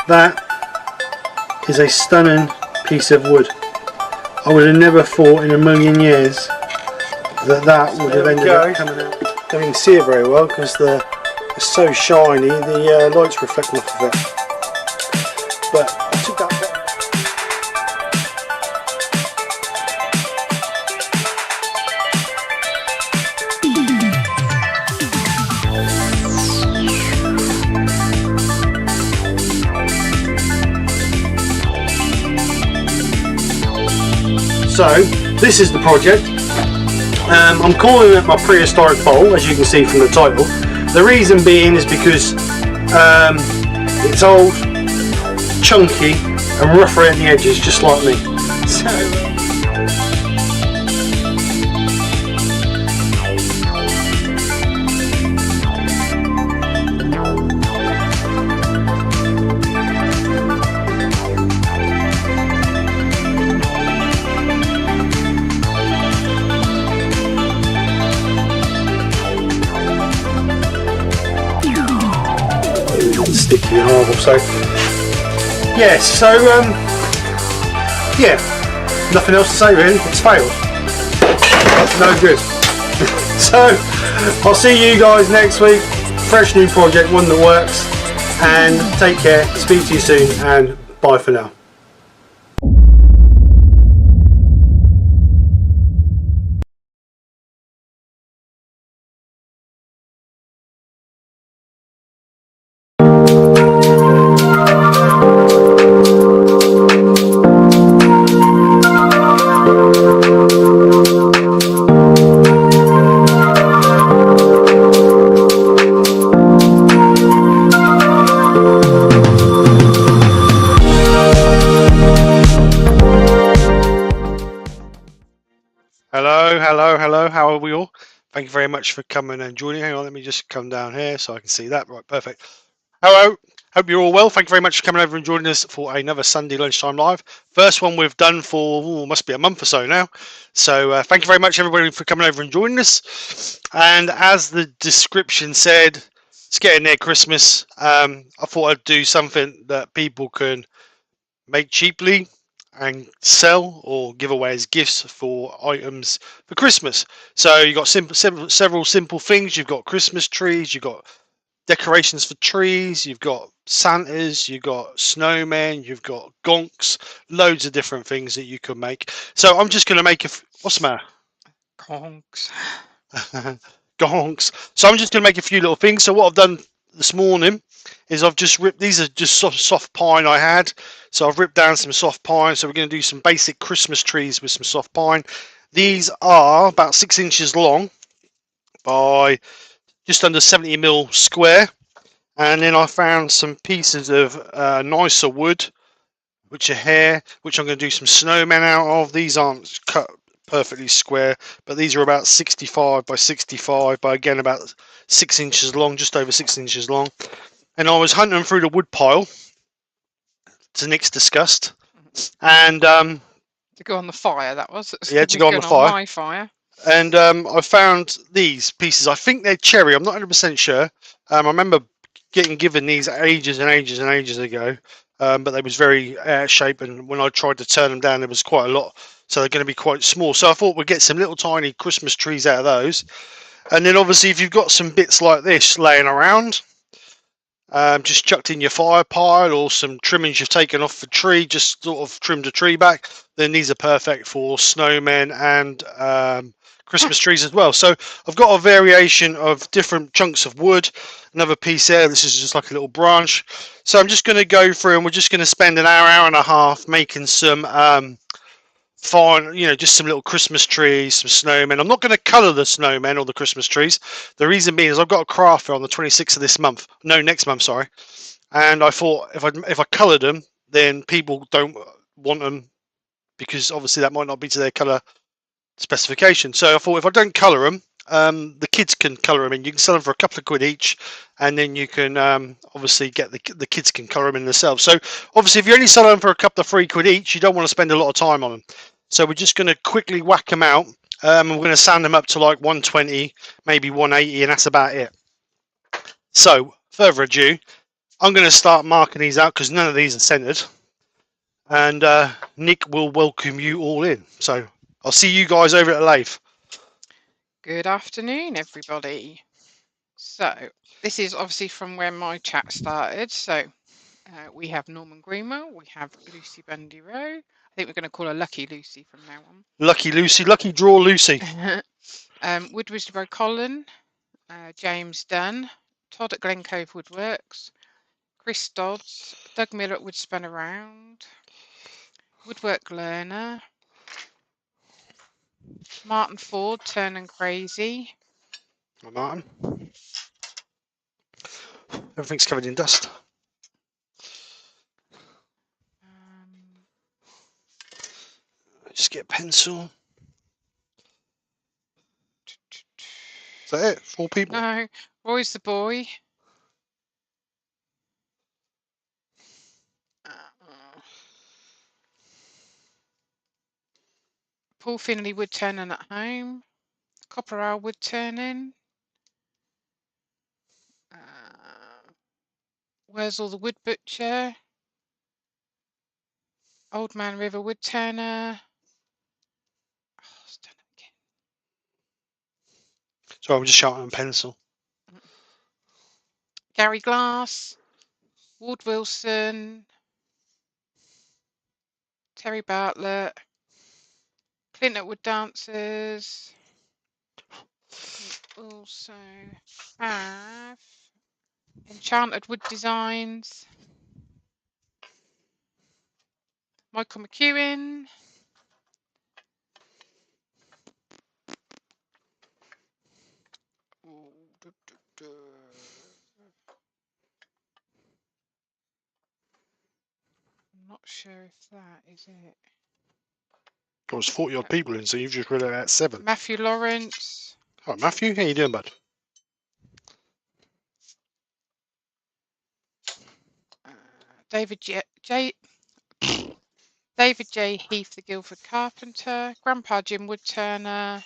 That is a stunning piece of wood. I would have never thought in a million years that that would have ended up coming out. Don't even see it very well because it's so shiny, the light's reflecting off of it. But I took that bit. So this is the project. I'm calling it my prehistoric bowl, as you can see from the title. The reason being is because it's old, chunky and rough around the edges, just like me. Sticky and horrible. So yes, so yeah, nothing else to say really. It's failed. No good. So I'll see you guys next week. Fresh new project, one that works. And take care. Speak to you soon, and bye for now. Hello, how are we all? Thank you very much for coming and joining. Hang on, let me just come down here so I can see that. Right, perfect. Hello, hope you're all well. Thank you very much for coming over and joining us for another Sunday Lunchtime Live. First one we've done for, must be a month or so now. So thank you very much everybody for coming over and joining us. And as the description said, it's getting near Christmas. I thought I'd do something that people can make cheaply and sell or give away as gifts for items for Christmas. So you've got several simple things. You've got Christmas trees, you've got decorations for trees, you've got Santas, you've got snowmen, you've got gonks, loads of different things that you can make. So I'm just going to make what's the matter? Gonks. Gonks. So I'm just going to make a few little things. So what I've done this morning is I've just ripped, these are just soft pine I had. So I've ripped down some soft pine. So we're going to do some basic Christmas trees with some soft pine. These are about 6 inches long by just under 70mm square. And then I found some pieces of nicer wood, which are hair, which I'm going to do some snowmen out of. These aren't cut perfectly square, but these are about 65 by 65 by again about 6 inches long, just over 6 inches long. And I was hunting through the wood pile, to Nick's disgust, and to go on the fire, that was. Yeah, to go on the fire. My fire. And I found these pieces. I think they're cherry. I'm not 100% sure. I remember getting given these ages and ages and ages ago, but they was very out of shape. And when I tried to turn them down, there was quite a lot. So they're going to be quite small. So I thought we'd get some little tiny Christmas trees out of those. And then obviously, if you've got some bits like this laying around, just chucked in your fire pile, or some trimmings you've taken off the tree, just sort of trimmed a tree back, then these are perfect for snowmen and Christmas trees as well. So I've got a variation of different chunks of wood. Another piece there, this is just like a little branch. So I'm just going to go through and we're just going to spend an hour and a half making some fine, just some little Christmas trees, some snowmen. I'm not going to colour the snowmen or the Christmas trees. The reason being is I've got a craft fair on the 26th of this month. No, next month, sorry. And I thought if I coloured them, then people don't want them, because obviously that might not be to their colour specification. So I thought if I don't colour them, the kids can colour them in. You can sell them for a couple of quid each, and then you can obviously get the kids can colour them in themselves. So obviously if you only sell them for a couple of 3 quid each, you don't want to spend a lot of time on them. So we're just going to quickly whack them out. And we're going to sand them up to like 120, maybe 180, and that's about it. So further ado, I'm going to start marking these out because none of these are centered. And Nick will welcome you all in. So I'll see you guys over at the lathe. Good afternoon, everybody. So this is obviously from where my chat started. So we have Norman Greenwell, we have Lucy Bundy Rowe. I think we're going to call her Lucky Lucy from now on. Lucky Lucy, lucky draw Lucy. Woodbridge Row Colin, James Dunn, Todd at Glen Cove Woodworks, Chris Dodds, Doug Miller at Woodspun Around, Woodwork Learner, Martin Ford, Turn and Crazy. Hi, Martin. Everything's covered in dust. Just get a pencil. Is that it? 4 people? No, Roy's the boy. Paul Finley wood turning at home. Copper Owl wood turning. Where's all the wood butcher? Old Man River wood turner. Oh, it's done it again. So I'm just shouting on pencil. Gary Glass. Ward Wilson. Terry Bartlett. Clint at Wood Dancers. We also have Enchanted Wood Designs. Michael McEwen. I'm not sure if that is it. There was 40 odd people in, so you've just read it at 7. Matthew Lawrence. Hi, Matthew. How you doing, bud? David David J. Heath, the Guildford Carpenter. Grandpa Jim Wood Turner.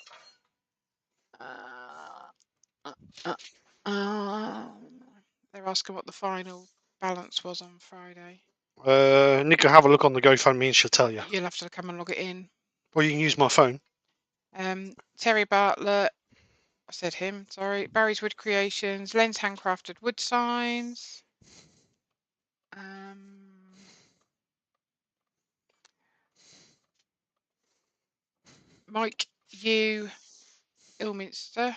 They're asking what the final balance was on Friday. Nick will have a look on the GoFundMe and she'll tell you. You'll have to come and log it in. Well, you can use my phone. Terry Bartlett. I said him, sorry. Barry's Wood Creations. Len's Handcrafted Wood Signs. Mike Yu, Ilminster,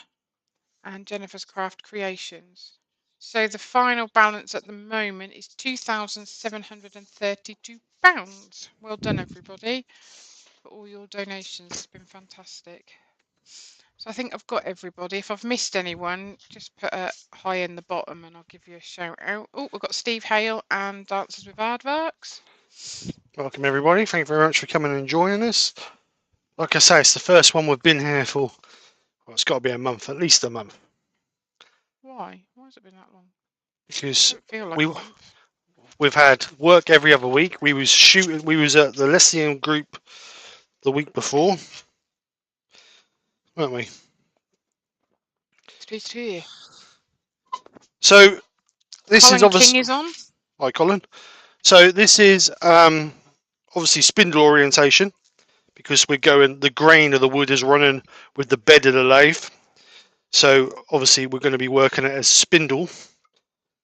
and Jennifer's Craft Creations. So the final balance at the moment is £2,732. Well done, everybody, for all your donations. It's been fantastic. So I think I've got everybody. If I've missed anyone, just put a hi in the bottom and I'll give you a shout out. Oh, we've got Steve Hale and Dancers with Aardvarks. Welcome, everybody. Thank you very much for coming and joining us. Like I say, it's the first one we've been here for, well, it's got to be a month, at least a month. Why? Why has it been that long? Because feel like a month. We've had work every other week. We was shooting. We was at the Leicester group the week before, weren't we? It's pleased to hear you. So this Colin is obviously. King is on. Hi, Colin. So this is obviously spindle orientation, because we're going. The grain of the wood is running with the bed of the lathe. So obviously we're going to be working it as spindle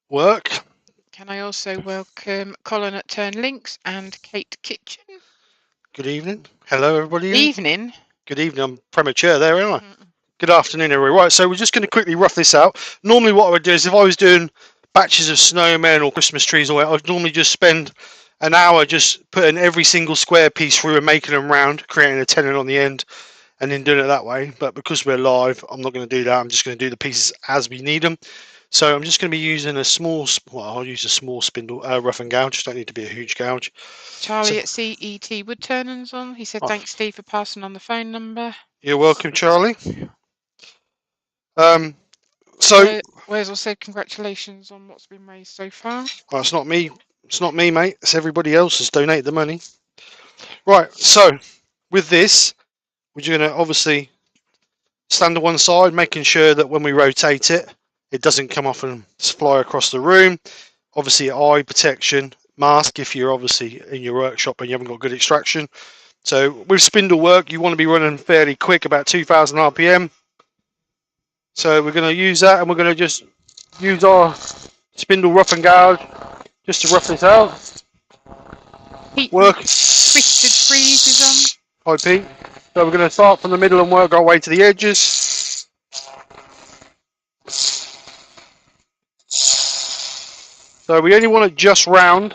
work. Can I also welcome Colin at Turn Links and Kate Kitchen? Good evening. Hello, everybody. Evening. Good evening. I'm premature there, aren't I? Good afternoon, everybody. Right, so we're just going to quickly rough this out. Normally what I would do is if I was doing batches of snowmen or Christmas trees or whatever, I'd normally just spend an hour just putting every single square piece through and making them round, creating a tenon on the end, and then doing it that way. But because we're live, I'm not going to do that. I'm just going to do the pieces as we need them. So I'm just going to be using a small, well, I'll use a small spindle, rough and gouge. Don't need to be a huge gouge. Charlie at CET Wood Turning's on. He said, thanks, Steve, for passing on the phone number. You're welcome, Charlie. So Where's also congratulations on what's been raised so far. Well, it's not me. It's not me, mate. It's everybody else has donated the money. Right. So with this, we're going to obviously stand to one side, making sure that when we rotate it, it doesn't come off and fly across the room. Obviously, eye protection mask if you're obviously in your workshop and you haven't got good extraction. So with spindle work, you want to be running fairly quick, about 2,000 RPM. So we're going to use that, and we're going to just use our spindle rough and gouge just to rough this out. Pete Work. Twisted Freeze is on. Hi, Pete. So we're going to start from the middle and work our way to the edges. So we only want it just round.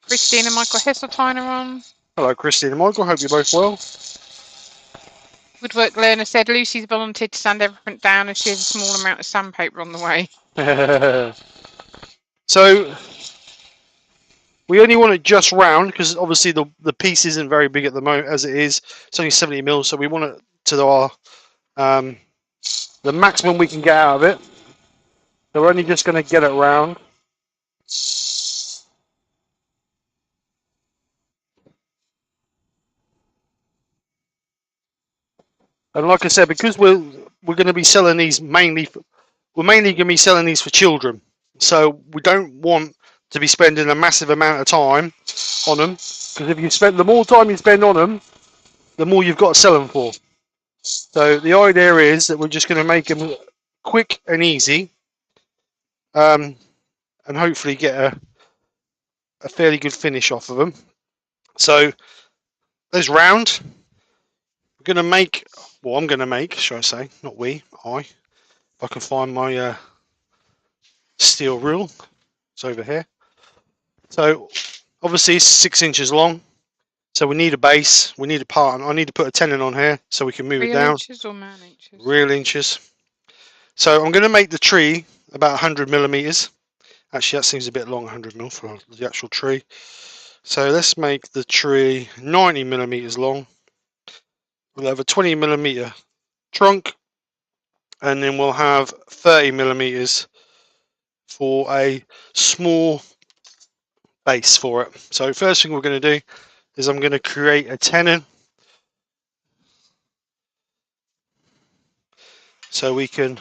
Christine and Michael Hesseltine are on. Hello, Christine and Michael. Hope you're both well. Woodwork Learner said Lucy's volunteered to sand everything down and she has a small amount of sandpaper on the way. So We only want it just round because obviously the piece isn't very big at the moment as it is. It's only 70 mil, so we want it to our the maximum we can get out of it. So we're only just going to get it round. And like I said, because we're going to be selling these we're mainly going to be selling these for children. So we don't want to be spending a massive amount of time on them, because if you spend the more time you spend on them, the more you've got to sell them for. So the idea is that we're just going to make them quick and easy, and hopefully get a fairly good finish off of them. So those round, we're going to make, well, I'm going to make, should I say, not we, I. If I can find my steel rule, it's over here. So obviously it's 6 inches long. So we need a base, we need a part, I need to put a tenon on here so we can move it Real down. inches or man inches? Real inches. So I'm going to make the tree about 100 millimeters. Actually, that seems a bit long, 100 mil for the actual tree. So let's make the tree 90 millimeters long. We'll have a 20 millimeter trunk, and then we'll have 30 millimeters for a small base for it. So first thing we're going to do is I'm going to create a tenon so we can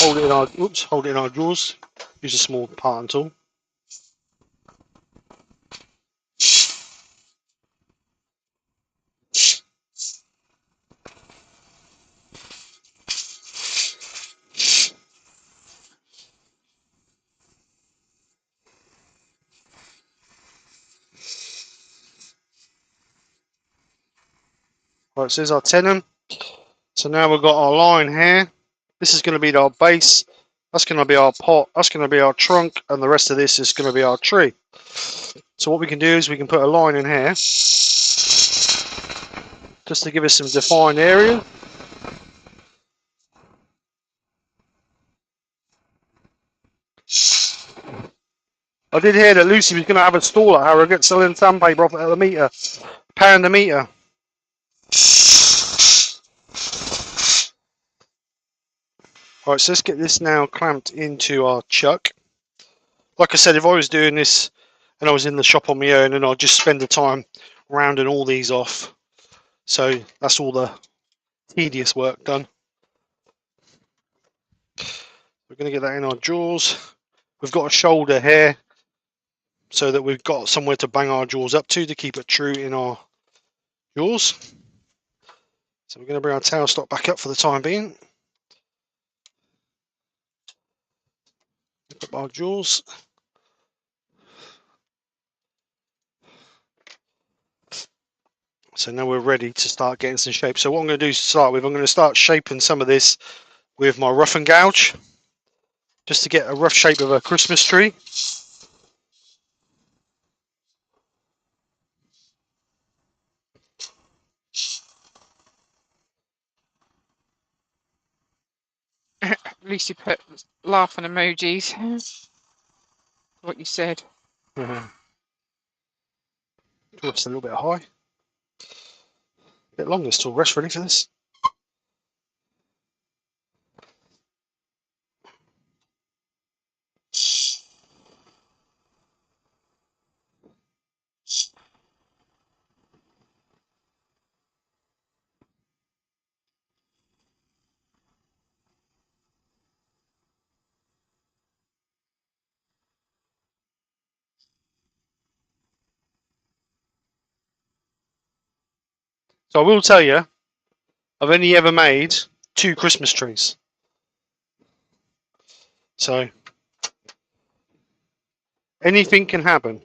hold it in our drawers. Use a small parting tool. Right, so there's our tenon. So now we've got our line here. This is going to be our base. That's going to be our pot. That's going to be our trunk, and the rest of this is going to be our tree. So what we can do is we can put a line in here just to give us some defined area. I did hear that Lucy was going to have a stall at Harrogate selling sandpaper off at a metre, £1 a metre. Right, so let's get this now clamped into our chuck. Like I said, if I was doing this and I was in the shop on my own, and I'd just spend the time rounding all these off. So that's all the tedious work done. We're going to get that in our jaws. We've got a shoulder here so that we've got somewhere to bang our jaws up to keep it true in our jaws. So we're going to bring our tailstock back up for the time being. Pick up our jaws. So now we're ready to start getting some shape. So what I'm going to do to start with, I'm going to start shaping some of this with my rough and gouge, just to get a rough shape of a Christmas tree. Lucy put laughing emojis. What you said. It's a little bit high. A bit long, this tool rest ready for this. So I will tell you, I've only ever made 2 Christmas trees. So anything can happen.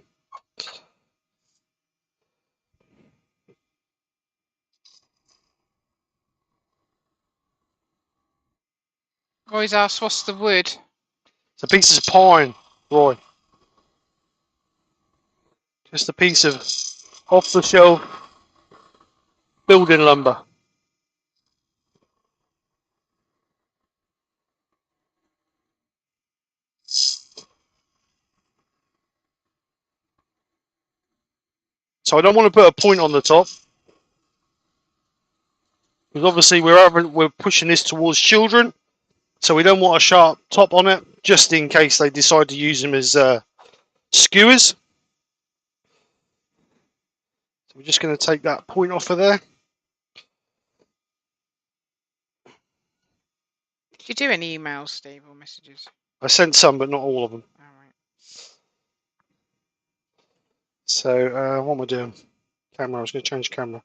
Always ask what's the wood. It's a piece of pine, Roy. Just a piece of off-the-shelf building lumber. So I don't want to put a point on the top, because obviously we're pushing this towards children, so we don't want a sharp top on it, just in case they decide to use them as skewers. So we're just going to take that point off of there. Did you do any emails, Steve, or messages? I sent some, but not all of them. All right. So what am I doing? Camera. I was going to change camera.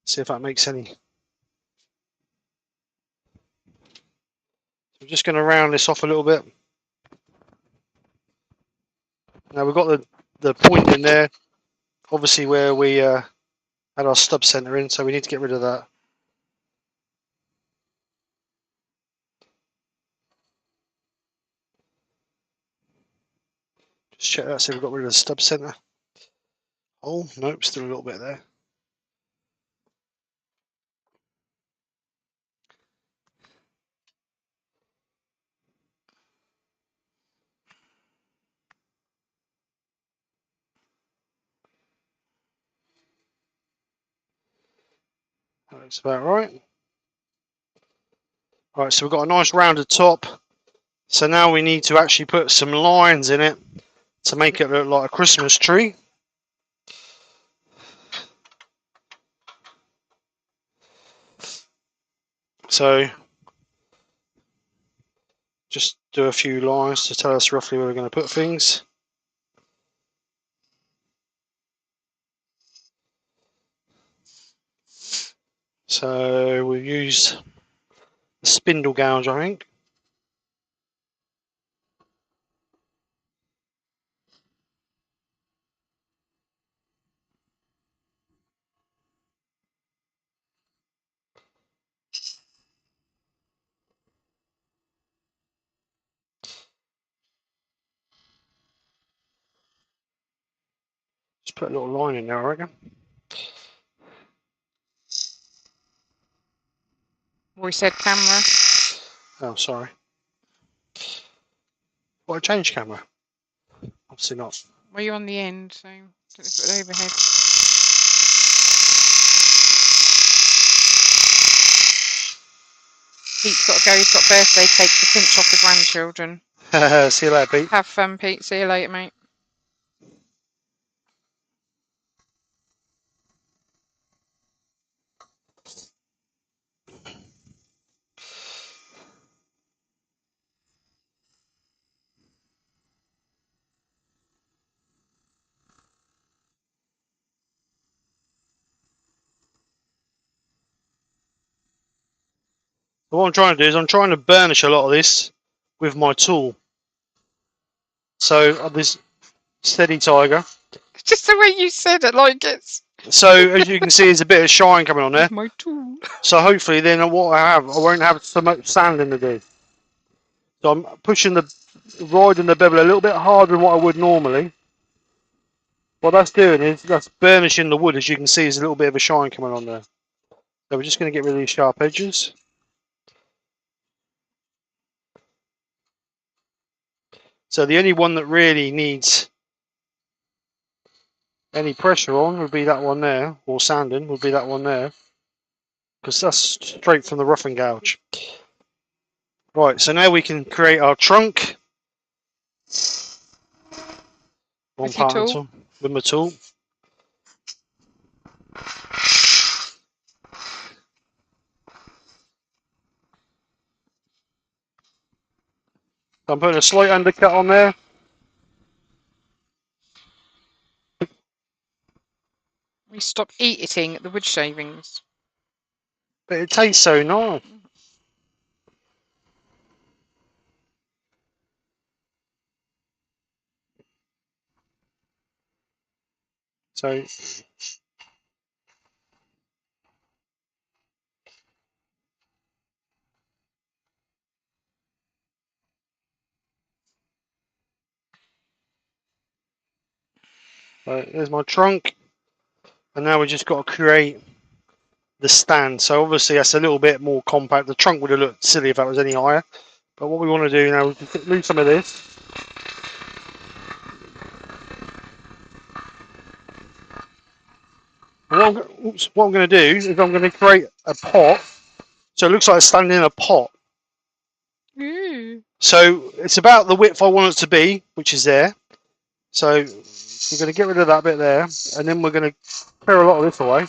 See if that makes any. I'm just going to round this off a little bit. Now we've got the point in there, obviously where we had our stub center in, so we need to get rid of that. Just check that, see if we've got rid of the stub center. Oh, nope, still a little bit there. That's about right. Right, so we've got a nice rounded top. So now we need to actually put some lines in it to make it look like a Christmas tree. So just do a few lines to tell us roughly where we're going to put things. So we've used the spindle gouge, I think. Just put a little line in there, I reckon. We said camera. Oh, sorry. Well, I changed camera. Obviously not. Well, you're on the end, so don't put it overhead. Pete's got to go. He's got birthday cake to pinch off the grandchildren. See you later, Pete. Have fun, Pete. See you later, mate. What I'm trying to do is I'm trying to burnish a lot of this with my tool. So this Steady Tiger. Just the way you said it, like it's. So as you can see, there's a bit of shine coming on there. My tool. So hopefully then what I won't have so much sanding to do. So I'm pushing riding the bevel a little bit harder than what I would normally. What that's doing is that's burnishing the wood. As you can see, there's a little bit of a shine coming on there. So we're just going to get rid of these sharp edges. So the only one that really needs any pressure on would be that one there, or sanding would be that one there, because that's straight from the roughing gouge. Right, so now we can create our trunk. With your tool? With my tool. I'm putting a slight undercut on there. We stop eating the wood shavings. But it tastes so nice. So there's my trunk, and now we just got to create the stand. So obviously that's a little bit more compact. The trunk would have looked silly if that was any higher, but what we want to do now is just lose some of this. What I'm going to do is I'm going to create a pot, so it looks like it's standing in a pot. Ooh. So it's about the width I want it to be, which is there. So we're going to get rid of that bit there, and then we're going to clear a lot of this away.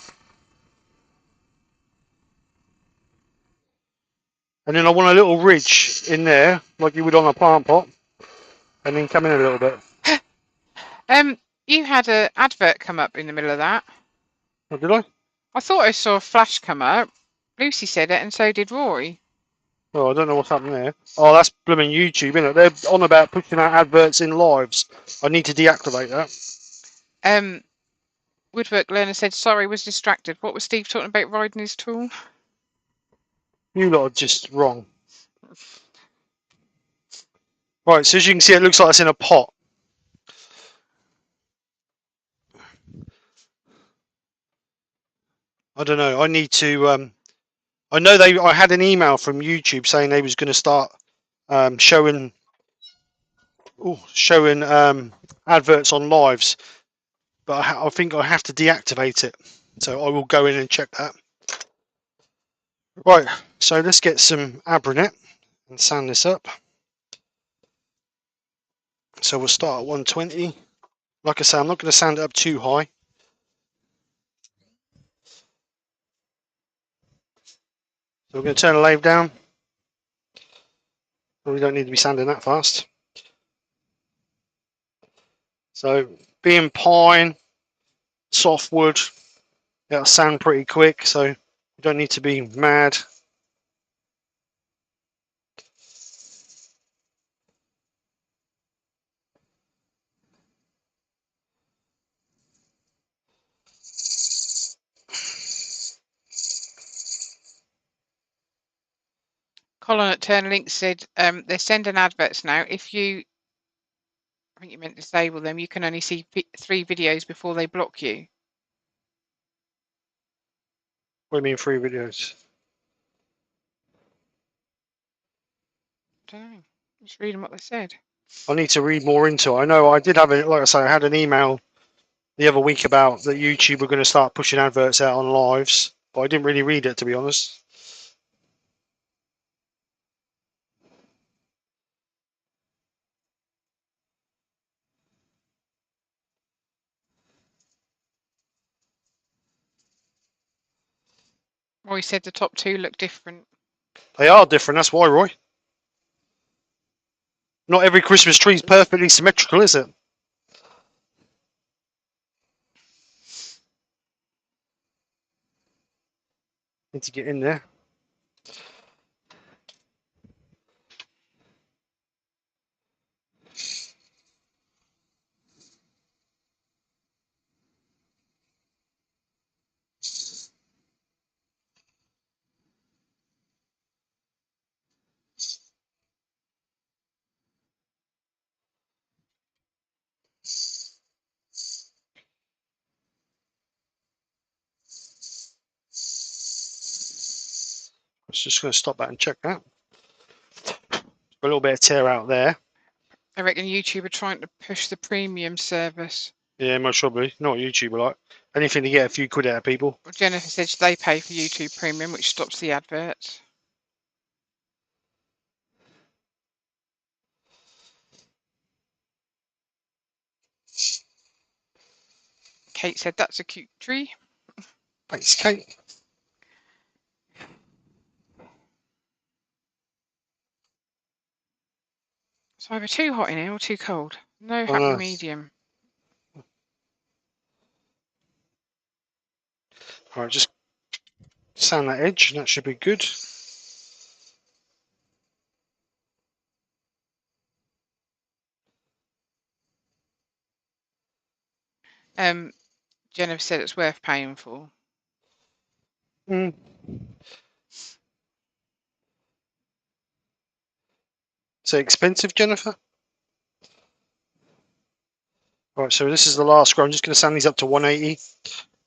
And then I want a little ridge in there, like you would on a plant pot, and then come in a little bit. You had an advert come up in the middle of that. Oh, did I? I thought I saw a flash come up. Lucy said it, and so did Roy. Oh, I don't know what's happening there. Oh, that's blooming YouTube, isn't it? They're on about pushing out adverts in lives. I need to deactivate that. Woodwork learner said, sorry, was distracted. What was Steve talking about riding his tool? You lot are just wrong. Right, so as you can see, it looks like it's in a pot. I don't know. I need to. I know I had an email from YouTube saying they was going to start showing adverts on lives, but I think I have to deactivate it. So I will go in and check that. Right. So let's get some Abranet and sand this up. So we'll start at 120. Like I say, I'm not going to sand it up too high. So we're going to turn the lathe down. We don't need to be sanding that fast. So being pine, soft wood, it'll sand pretty quick, so you don't need to be mad. Colin at Turnlink said they're sending adverts now. If you, I think you meant disable them, you can only see 3 videos before they block you. What do you mean 3 videos? I don't know. Just reading what they said. I need to read more into it. I know I did have it, like I say, I had an email the other week about that YouTube were going to start pushing adverts out on lives, but I didn't really read it, to be honest. Roy said the top 2 look different. They are different, that's why, Roy. Not every Christmas tree is perfectly symmetrical, is it? Need to get in there. I was just going to stop that and check that. A little bit of tear out there. I reckon YouTube are trying to push the premium service. Yeah, most probably. Not what YouTube are like. Anything to get a few quid out of people. Well, Jennifer said they pay for YouTube Premium, which stops the adverts. Kate said that's a cute tree. Thanks, Kate. It's either too hot in here or too cold. No happy medium. Alright, just sand that edge, and that should be good. Jennifer said it's worth paying for. Mm. Is it expensive, Jennifer? Right, so this is the last screw. I'm just going to sand these up to 180.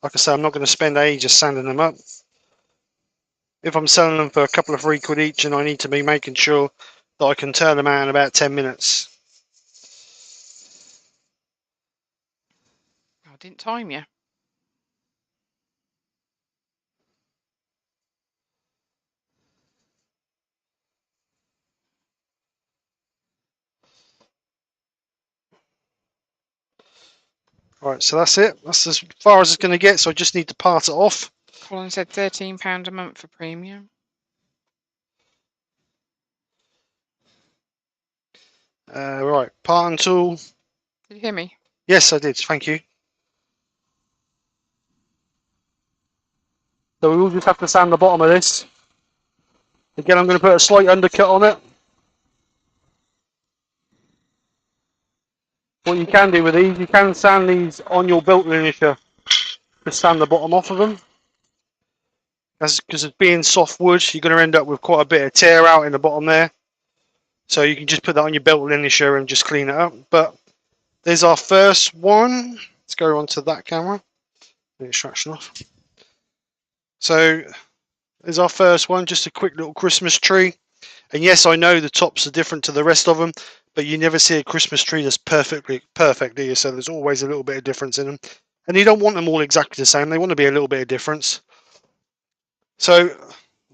Like I say, I'm not going to spend ages sanding them up. If I'm selling them for a couple of £3 each, and I need to be making sure that I can turn them out in about 10 minutes. I didn't time you. Right, so that's it. That's as far as it's going to get, so I just need to part it off. Colin said £13 a month for premium. Right, parting tool. Did you hear me? Yes, I did, thank you. So we will just have to sand the bottom of this. Again, I'm going to put a slight undercut on it. What you can do with these, you can sand these on your belt linisher to sand the bottom off of them. Because it's being soft wood, you're going to end up with quite a bit of tear out in the bottom there. So you can just put that on your belt linisher and just clean it up. But there's our first one. Let's go on to that camera. The extraction off. So there's our first one, just a quick little Christmas tree. And yes, I know the tops are different to the rest of them, but you never see a Christmas tree that's perfect, do you? So there's always a little bit of difference in them. And you don't want them all exactly the same. They want to be a little bit of difference. So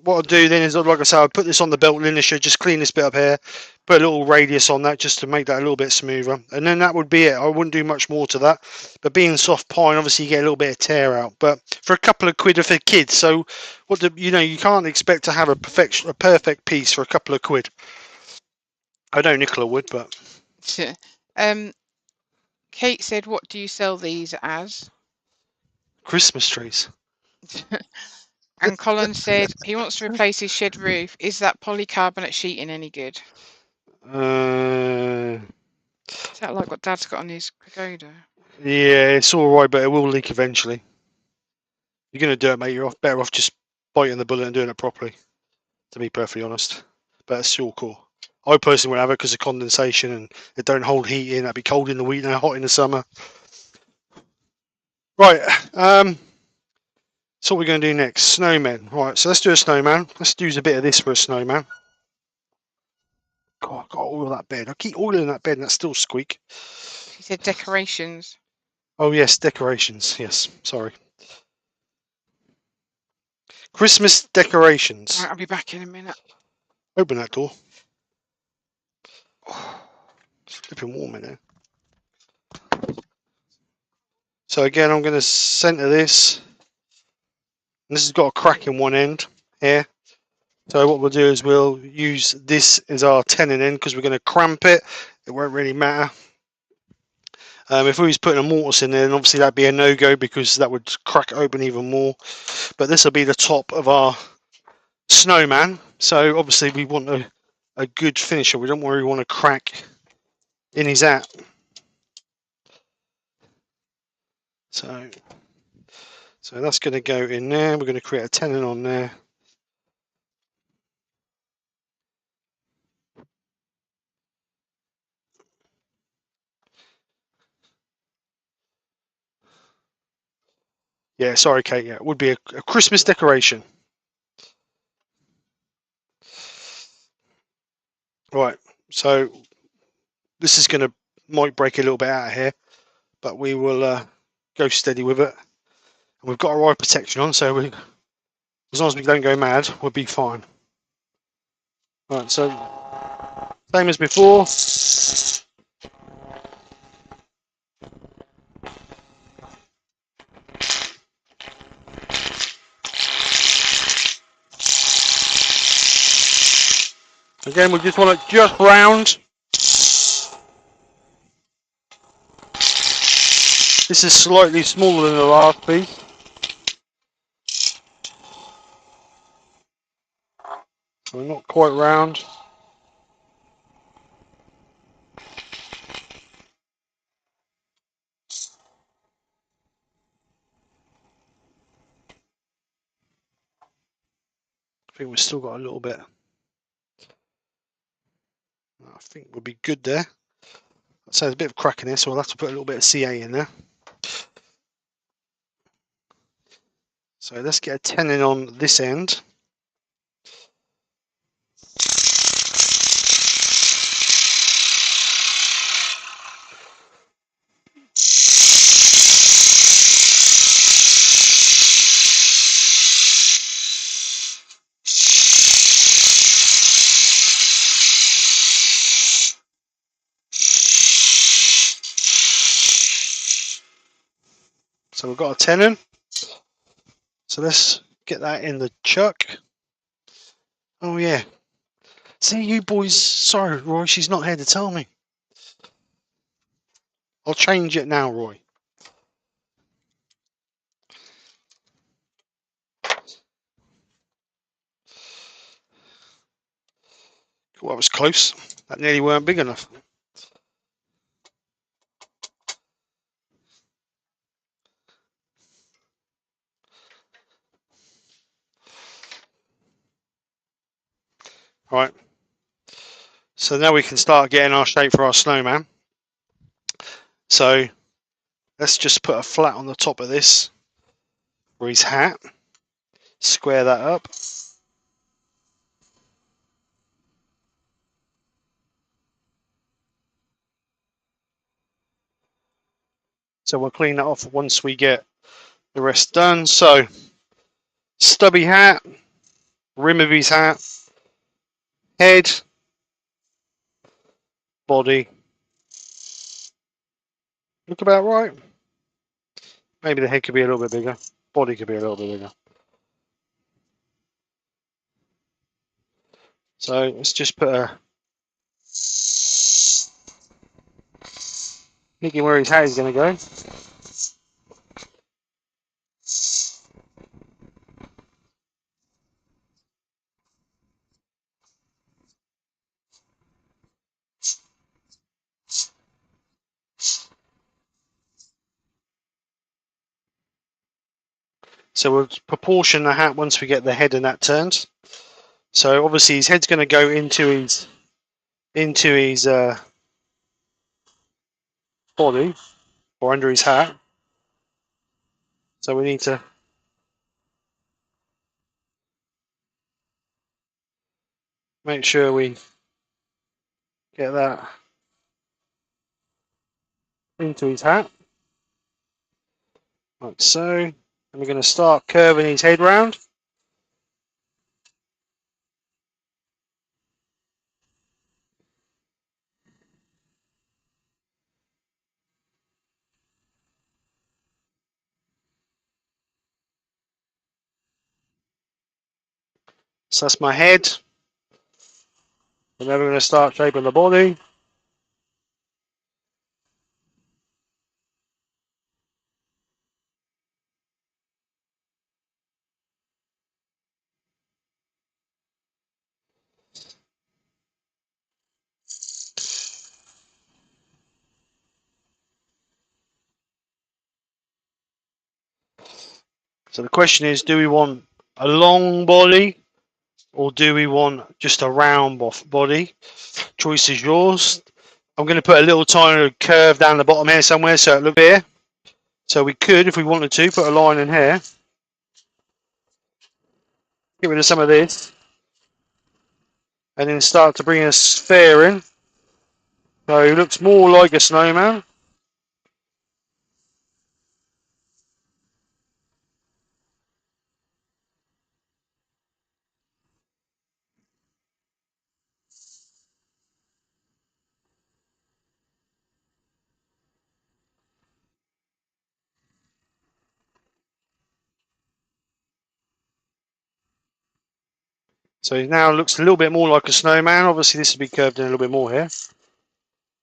what I'll do then is, like I say, I'll put this on the belt linisher, just clean this bit up here, put a little radius on that just to make that a little bit smoother. And then that would be it. I wouldn't do much more to that. But being soft pine, obviously you get a little bit of tear out. But for a couple of quid for kids, so you can't expect to have a perfect piece for a couple of quid. I know Nicola would, but... Kate said, what do you sell these as? Christmas trees. And Colin said he wants to replace his shed roof. Is that polycarbonate sheeting any good? Is that like what Dad's got on his pagoda? Yeah, it's all right, but it will leak eventually. You're going to do it, mate. You're better off just biting the bullet and doing it properly, to be perfectly honest. But it's your call. I personally would have it because of condensation and it don't hold heat in. That'd be cold in the winter, hot in the summer. Right. So what we're going to do next? Snowman. Right. So let's do a snowman. Let's use a bit of this for a snowman. God, I've got to oil that bed. I keep oiling that bed and that's still squeak. He said decorations. Oh yes, decorations. Yes. Sorry. Christmas decorations. Right, I'll be back in a minute. Open that door. It's flipping warm in there. So again, I'm going to centre this. And this has got a crack in one end here. So what we'll do is we'll use this as our tenon end because we're going to cramp it. It won't really matter. If we was putting a mortise in there, then obviously that'd be a no-go because that would crack it open even more. But this will be the top of our snowman. So obviously we want a good finisher. We don't really want to crack in his hat. So that's going to go in there. We're going to create a tenon on there. Yeah, sorry, Kate. Yeah, it would be a Christmas decoration. Right. So this is might break a little bit out of here, but we will go steady with it. And we've got our eye protection on, so as long as we don't go mad, we'll be fine. Right. So same as before. Again, we just want it just round. This is slightly smaller than the last piece. So we're not quite round. I think we've still got a little bit. I think we'll be good there. So there's a bit of crack in there, so we'll have to put a little bit of CA in there. So let's get a tenon on this end. So we've got a tenon. So let's get that in the chuck. Oh yeah. See, you boys, sorry Roy, she's not here to tell me. I'll change it now, Roy. Well, that was close. That nearly weren't big enough. Right. So now we can start getting our shape for our snowman. So let's just put a flat on the top of this for his hat. Square that up. So we'll clean that off once we get the rest done. So stubby hat, rim of his hat, head, body. Look about right. Maybe the head could be a little bit bigger. Body could be a little bit bigger. So let's just put a thinking where his hat is going to go. So we'll proportion the hat once we get the head and that turned. So obviously his head's going to go into his body or under his hat. So we need to make sure we get that into his hat, like so. And we're going to start curving his head round. So that's my head. And then we're going to start shaping the body. So the question is, do we want a long body or do we want just a round body? Choice is yours. I'm going to put a little tiny curve down the bottom here somewhere so it looks here. So we could, if we wanted to, put a line in here. Get rid of some of this. And then start to bring a sphere in. So it looks more like a snowman. So it now looks a little bit more like a snowman. Obviously this will be curved in a little bit more here.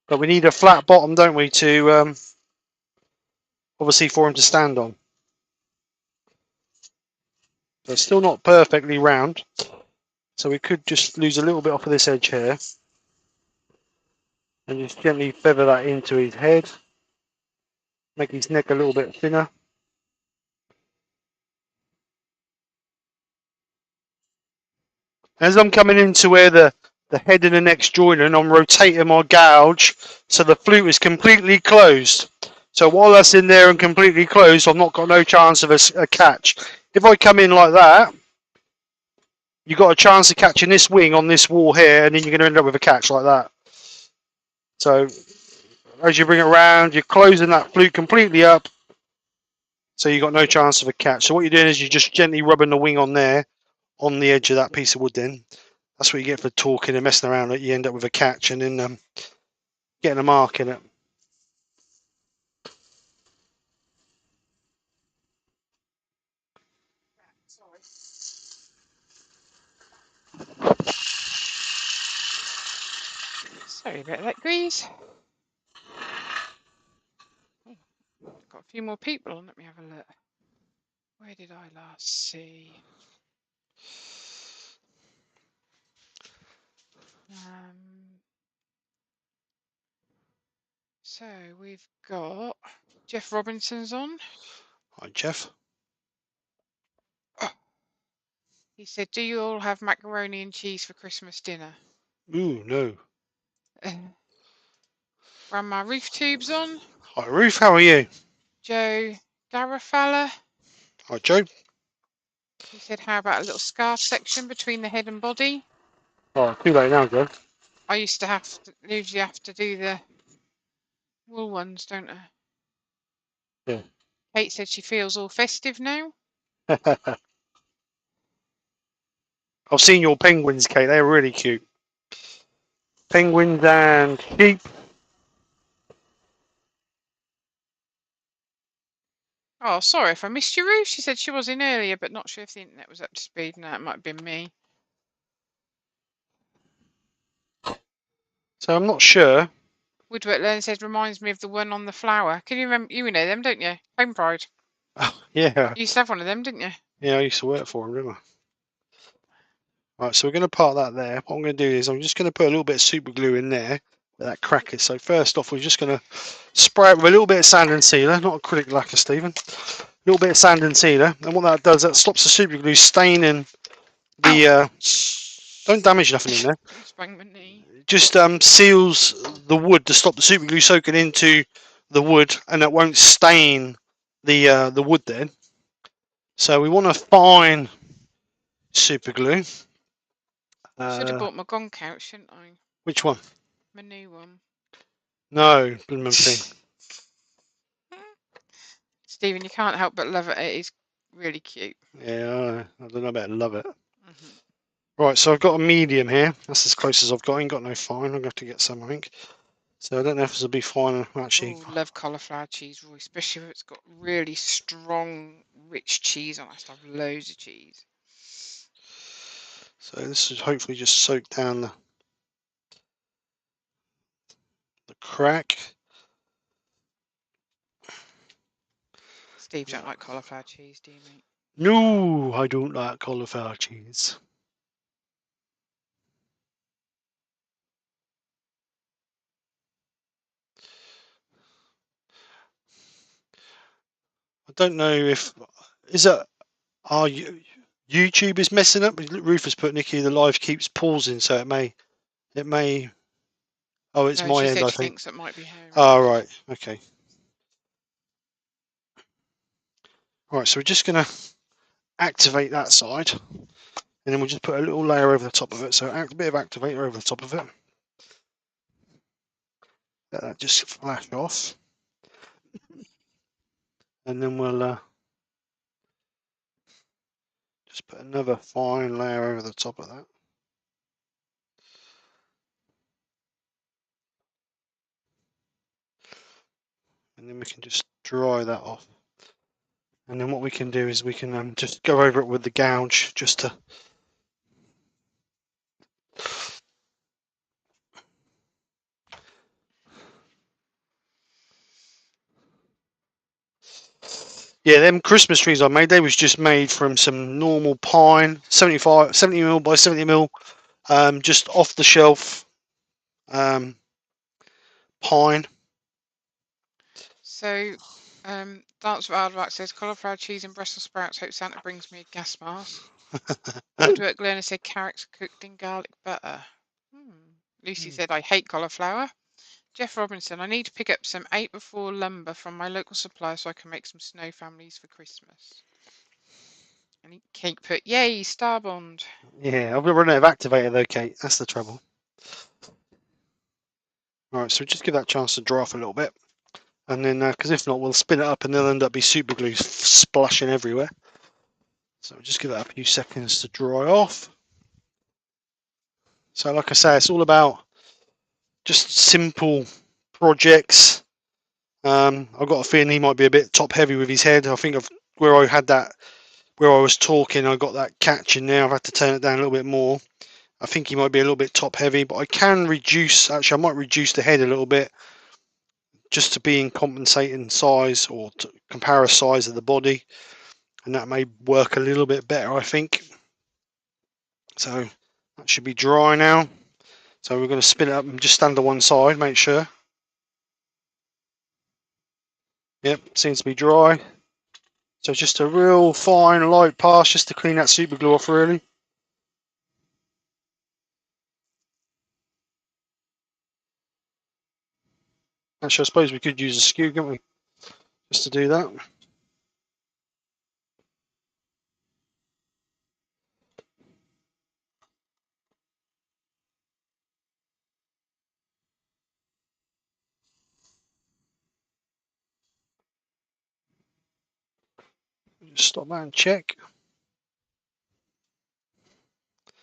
But we need a flat bottom, don't we, to obviously for him to stand on. So it's still not perfectly round. So we could just lose a little bit off of this edge here. And just gently feather that into his head. Make his neck a little bit thinner. As I'm coming into where the head and the neck's joining, I'm rotating my gouge so the flute is completely closed. So while that's in there and completely closed, I've not got no chance of a catch. If I come in like that, you've got a chance of catching this wing on this wall here, and then you're going to end up with a catch like that. So as you bring it around, you're closing that flute completely up, so you've got no chance of a catch. So what you're doing is you're just gently rubbing the wing on there, on the edge of that piece of wood then. That's what you get for talking and messing around. You end up with a catch and then getting a mark in it. Sorry about that, grease. Oh, got a few more people on. Let me have a look. Where did I last see? So we've got Jeff Robinson's on. Hi, Jeff. He said, "Do you all have macaroni and cheese for Christmas dinner?" Ooh, no. Grandma Roof Tube's on. Hi, Ruth. How are you? Joe Garofalla. Hi, Joe. He said, "How about a little scarf section between the head and body?" Oh, too late now, Joe. I used to usually have to do the wool ones, don't I? Yeah. Kate said she feels all festive now. I've seen your penguins, Kate. They're really cute. Penguins and sheep. Oh, sorry if I missed you, Ruth. She said she was in earlier, but not sure if the internet was up to speed. No, it might have been me. So I'm not sure. Woodwork Learn said reminds me of the one on the flower. Can you remember? You know them, don't you? Home Pride. Oh, yeah. You used to have one of them, didn't you? Yeah, I used to work for them, didn't I? Right, so we're going to park that there. What I'm going to do is I'm just going to put a little bit of super glue in there where that crack is. So first off, we're just going to spray it with a little bit of sand and sealer, not acrylic lacquer, Stephen. A little bit of sand and sealer, and what that does, that stops the super glue staining the. Don't damage nothing in there. Just bang my knee. Just seals the wood to stop the super glue soaking into the wood, and it won't stain the wood then. So we want a fine super glue. Should have bought my gong couch, shouldn't I? Which one? My new one. No, blooming thing. Stephen, you can't help but love it. It is really cute. Yeah, I don't know about love it. Mm-hmm. Right, so I've got a medium here. That's as close as I've got. I ain't got no fine. I'm going to have to get some, I think. So I don't know if this will be fine. Actually, Oh, love cauliflower cheese, Roy, especially if it's got really strong, rich cheese on it. I have to have loads of cheese. so this should hopefully just soak down the crack. Steve don't like cauliflower cheese, do you, mate? No, I don't like cauliflower cheese. I don't know if is it our YouTube is messing up. Rufus put Nikki the live keeps pausing, so it may. Oh, it's No, my she end, said I she think. thinks it might be her. Oh, right, okay. Right, so we're just gonna activate that side, and then we'll just put a little layer over the top of it. So a bit of activator over the top of it. Let that just flash off, and then we'll just put another fine layer over the top of that. And then we can just dry that off. And then what we can do is we can just go over it with the gouge just to yeah, them Christmas trees I made, they was just made from some normal pine, 70mm by 70mm, just off the shelf pine. So, Dance of Ardvac says cauliflower cheese and Brussels sprouts. Hope Santa brings me a gas mask. Woodwork Learner said carrots cooked in garlic butter. Lucy said I hate cauliflower. Jeff Robinson, I need to pick up some 8x4 lumber from my local supplier so I can make some snow families for Christmas. And Kate put, yay, Starbond. Yeah, I've run out of activator though, Kate. That's the trouble. Alright, so just give that a chance to dry off a little bit. And then, because if not, we'll spin it up and they'll end up be super glue splashing everywhere. So just give that a few seconds to dry off. So like I say, it's all about just simple projects. I've got a feeling he might be a bit top heavy with his head. I think where I had that where I was talking, I got that catch in there. I've had to turn it down a little bit more. I think he might be a little bit top heavy, but I can reduce. Actually, I might reduce the head a little bit just to be in compensating size or to compare a size of the body, and that may work a little bit better, I think. So that should be dry now. So we're going to spin it up and just stand to one side, make sure. Yep, seems to be dry. So just a real fine light pass just to clean that super glue off, really. Actually, I suppose we could use a skew, couldn't we? Just to do that. Just stop that and check.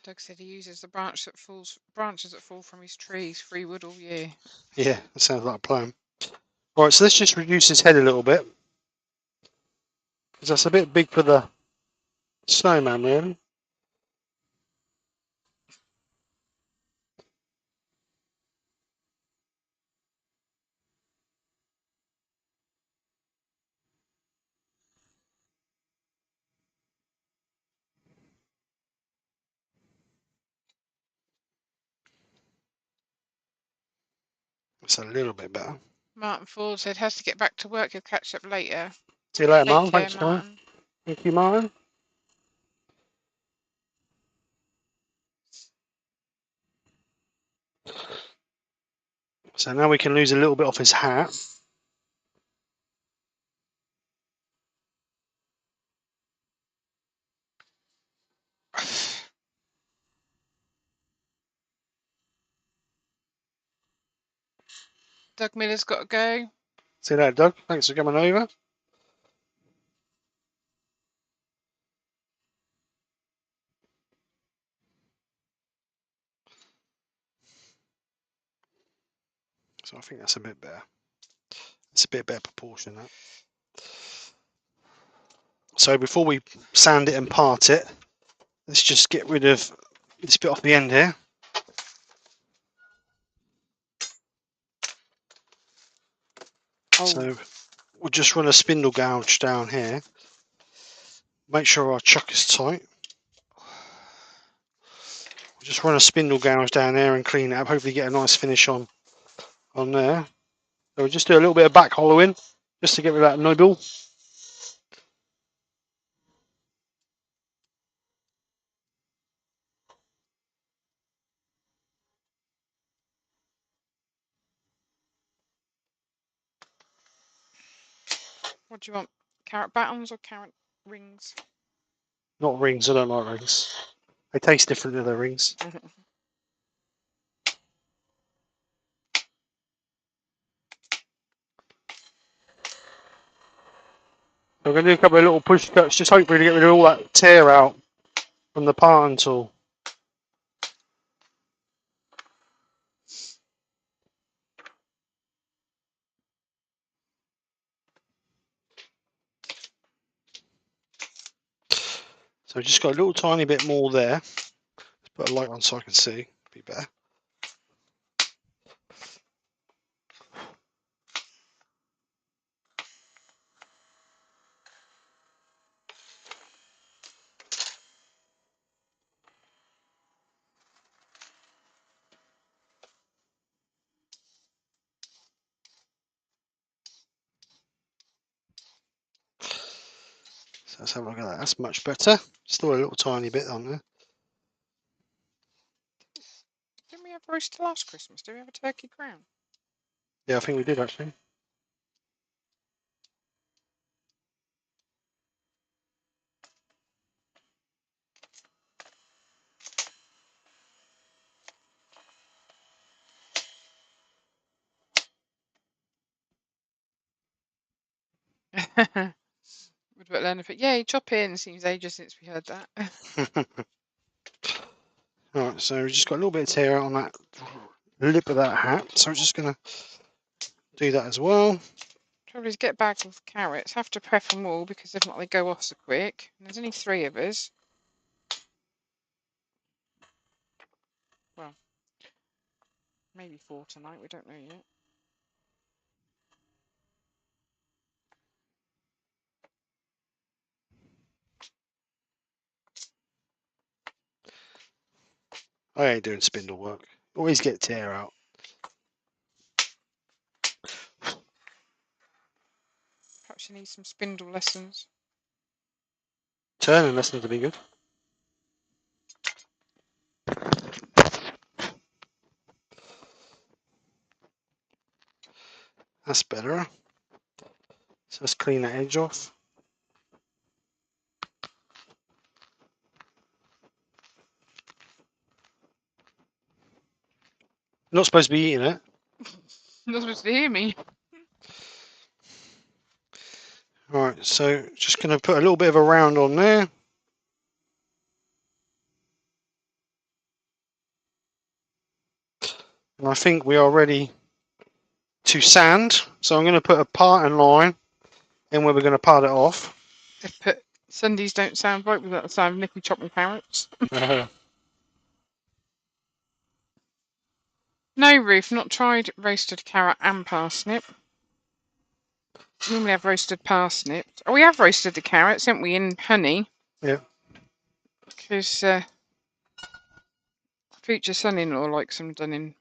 Doug said he uses the branches that fall from his trees, free wood all year. Yeah, that sounds like a plan. Right, so let's just reduce his head a little bit, because that's a bit big for the snowman, really. That's a little bit better. Martin Ford said has to get back to work. He'll catch up later. See you later, Take Martin. care, Thanks for coming. Martin. Thank you, Martin. So now we can lose a little bit off his hat. Doug Miller's got to go. See you later, Doug. Thanks for coming over. So I think that's a bit better. It's a bit better proportion, that. So before we sand it and part it, let's just get rid of this bit off the end here. Oh. So we'll just run a spindle gouge down here. Make sure our chuck is tight. We'll just run a spindle gouge down there and clean it up. Hopefully get a nice finish on there. So we'll just do a little bit of back hollowing just to get rid of that nibble. What do you want? Carrot battens or carrot rings? Not rings, I don't like rings. They taste different than the rings. So we're going to do a couple of little push cuts, just hopefully to get rid of all that tear out from the parting tool. So just got a little tiny bit more there. Let's put a light on so I can see. Be better. So let's have a look at that. That's much better. Still a little tiny bit on there. Didn't we have roast last Christmas? Did we have a turkey crown? Yeah, I think we did actually. What about Leonard? Yay, chop in. Seems ages since we heard that. Alright, so we just got a little bit of tear out on that lip of that hat. So we're just going to do that as well. Trouble is, get a bag of carrots. Have to prep them all because if not, they go off so quick. And there's only 3 of us. Well, maybe 4 tonight. We don't know yet. I ain't doing spindle work. Always get tear out. Perhaps you need some spindle lessons. Turning lessons to be good. That's better. So let's clean that edge off. Not supposed to be eating it. You're not supposed to hear me. Alright, so just going to put a little bit of a round on there. And I think we are ready to sand. So I'm going to put a parting line in where we're going to part it off. They've put Sundays don't sound right without the sound of Nikki chopping carrots. No, Ruth, not tried roasted carrot and parsnip. Normally have roasted parsnips. Oh, we have roasted the carrots, haven't we, in honey? Yeah. Because future son-in-law likes them done in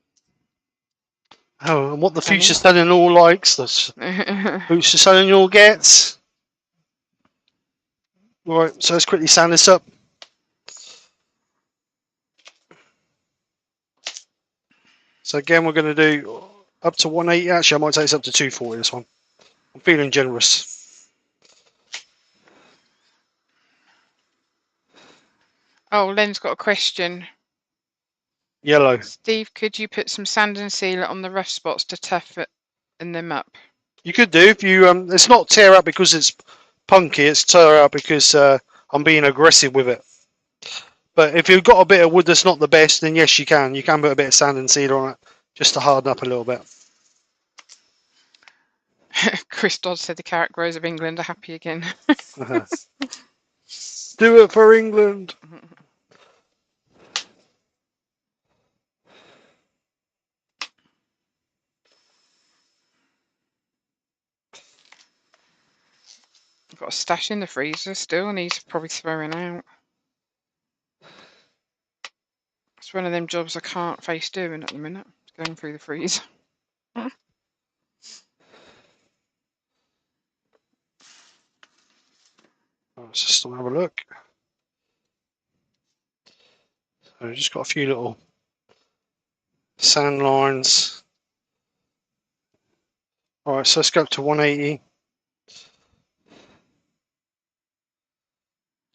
Oh, and what the honey. future son-in-law likes, the future son-in-law gets. Right, so let's quickly sand this up. So again, we're going to do up to 180. Actually, I might take this up to 240, this one. I'm feeling generous. Oh, Len's got a question. Yellow. Steve, could you put some sand and sealer on the rough spots to toughen them up? You could do if you. It's not tear up because it's punky. It's tear up because I'm being aggressive with it. But if you've got a bit of wood that's not the best, then yes, you can. You can put a bit of sand and sealer on it just to harden up a little bit. Chris Dodd said the carrot growers of England are happy again. Do it for England. I've got a stash in the freezer still, and he's probably throwing out. It's one of them jobs I can't face doing at the minute. Going through the freezer. Let's just have a look. So I've just got a few little sand lines. All right, so let's go up to 180.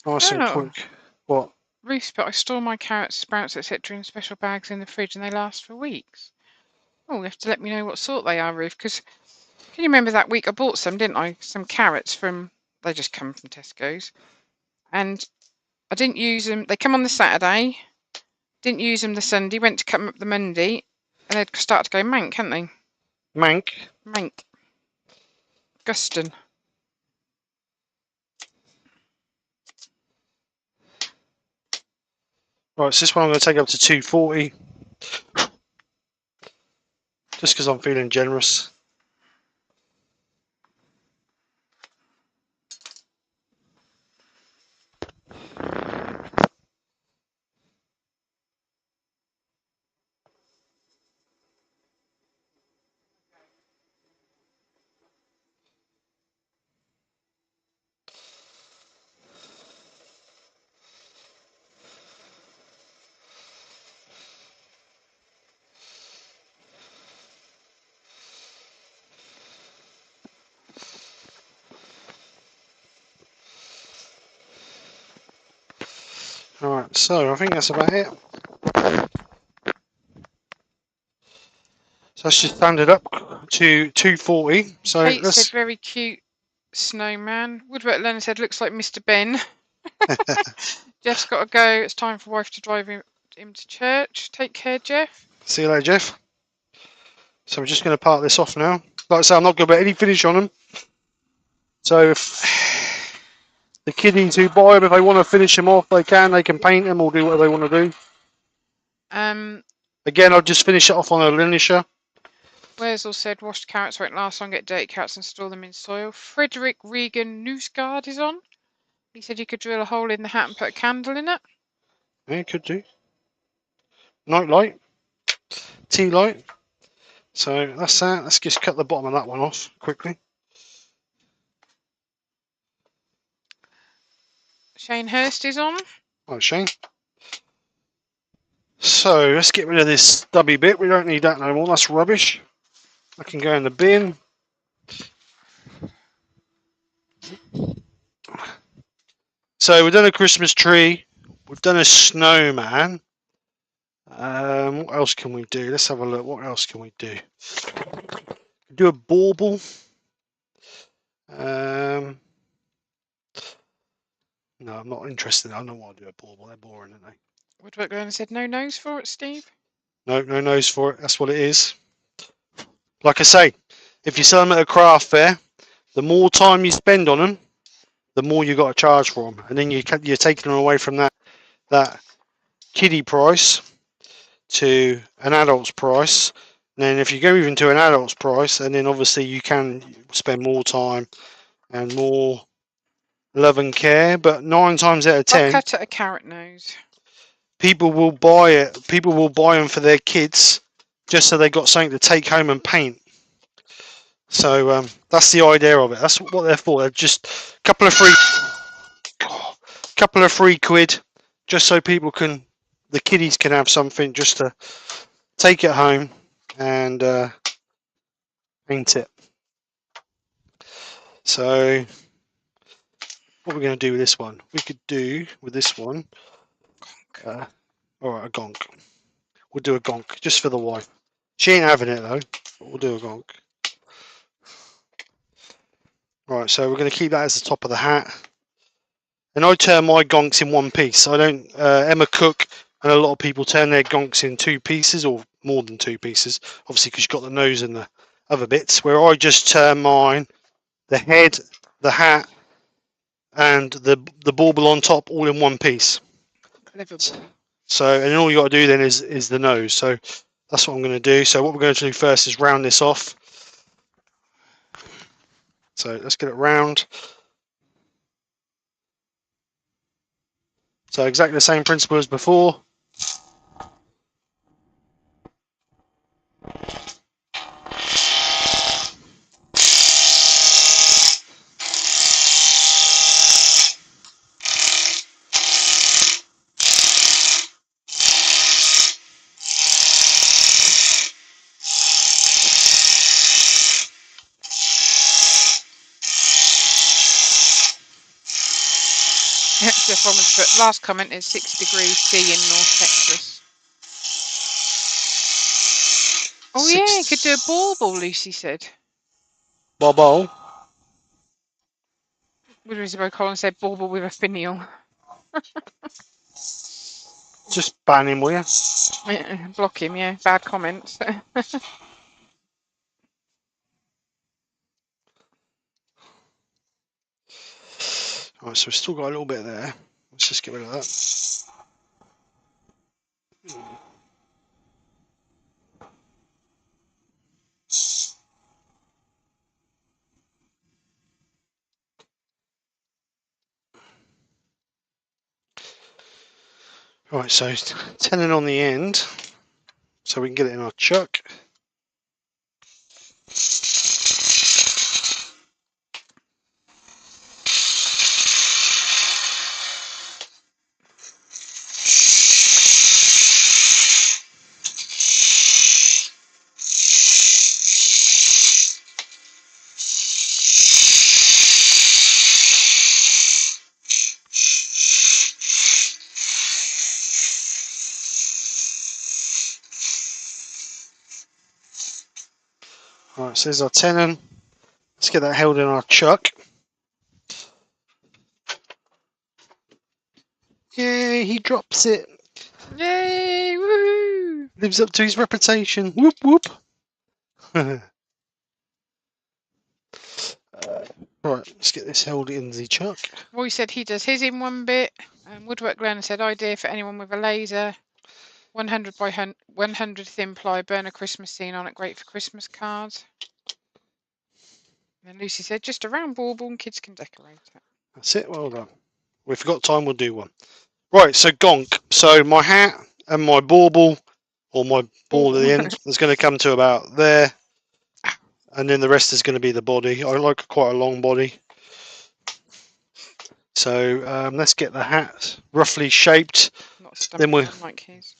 Nice and quick. What? Ruth, but I store my carrots, sprouts, etc. in special bags in the fridge, and they last for weeks. Oh, you have to let me know what sort they are, Ruth, because can you remember that week I bought some, didn't I? Some carrots from, they just come from Tesco's. And I didn't use them. They come on the Saturday. Didn't use them the Sunday. Went to cut them up the Monday. And they'd start to go mank, hadn't they? Mank? Mank. Guston. Right, so this one I'm going to take up to 240. Just because I'm feeling generous. Alright, so I think that's about it. So let's just stand it up to 240. So Kate let's... said very cute snowman. Woodwork Leonard said looks like Mr. Ben. Jeff's got to go. It's time for wife to drive him to church. Take care, Jeff. See you later, Jeff. So we're just going to part this off now. like I say, I'm not going to put any finish on them. So if the kiddies who buy them, if they want to finish them off, they can paint them or do whatever they want to do. Again, I'll just finish it off on a linisher. Wurzel said washed carrots won't last long, get dirty carrots and store them in soil. Frederick Regan Newsguard is on. He said you could drill a hole in the hat and put a candle in it. Yeah, could do. Night light. Tea light. So that's that. Let's just cut the bottom of that one off quickly. Shane Hurst is on. Right, Shane. So let's get rid of this stubby bit. We don't need that no more. That's rubbish. I can go in the bin. So we've done a Christmas tree. We've done a snowman. What else can we do? Let's have a look. What else can we do? Do a bauble. No, I'm not interested. I don't want to do a bauble. They're boring, aren't they? Woodwork Learner said no nose for it, Steve. No nose for it. That's what it is. Like I say, if you sell them at a craft fair, the more time you spend on them, the more you got to charge for them, and then you're taking them away from that kiddie price to an adult's price. And then if you go even to an adult's price, and then obviously you can spend more time and more love and care. But 9 times out of 10, I'll cut it a carrot nose. People will buy it. People will buy them for their kids just so they got something to take home and paint. So that's the idea of it. That's what they're for. They're just a couple of free quid, just so people can, the kiddies can have something just to take it home and paint it. So what we're going to do with this one? We could do with this one. All right, a gonk. We'll do a gonk just for the wife. She ain't having it though. But we'll do a gonk. Right, so we're going to keep that as the top of the hat. And I turn my gonks in one piece. I don't. Emma Cook and a lot of people turn their gonks in 2 pieces or more than 2 pieces. Obviously, because you've got the nose and the other bits. Where I just turn mine, the head, the hat, and the bauble on top all in one piece. Clever boy. So, and all you got to do then is the nose. So that's what I'm going to do. So what we're going to do first is round this off. So let's get it round. So exactly the same principle as before. Jeff Roberts, but last comment is 6 degrees C in North Texas. Oh yeah, you could do a bauble, Lucy said. Bauble. Woodrow Isabel Collins said bauble with a finial. Just ban him, will you? Block him, yeah. Bad comments. Right, so we've still got a little bit there. Let's just get rid of that. Right, so tenon on the end, so we can get it in our chuck. Right, so there's our tenon. Let's get that held in our chuck. Yay, he drops it. Yay! Woohoo! Lives up to his reputation. Whoop whoop. Right, let's get this held in the chuck. Roy said he does his in one bit. Woodwork Glenn said idea for anyone with a laser. 100 by 100 thin ply, burn a Christmas scene on it, great for Christmas cards. And then Lucy said just a round bauble and kids can decorate it. That's it, well done. If we've got time, we'll do one. Right, so gonk. So my hat and my bauble, or my ball at the end, is going to come to about there. And then the rest is going to be the body. I like quite a long body. So let's get the hat roughly shaped. Not stumpy one like his.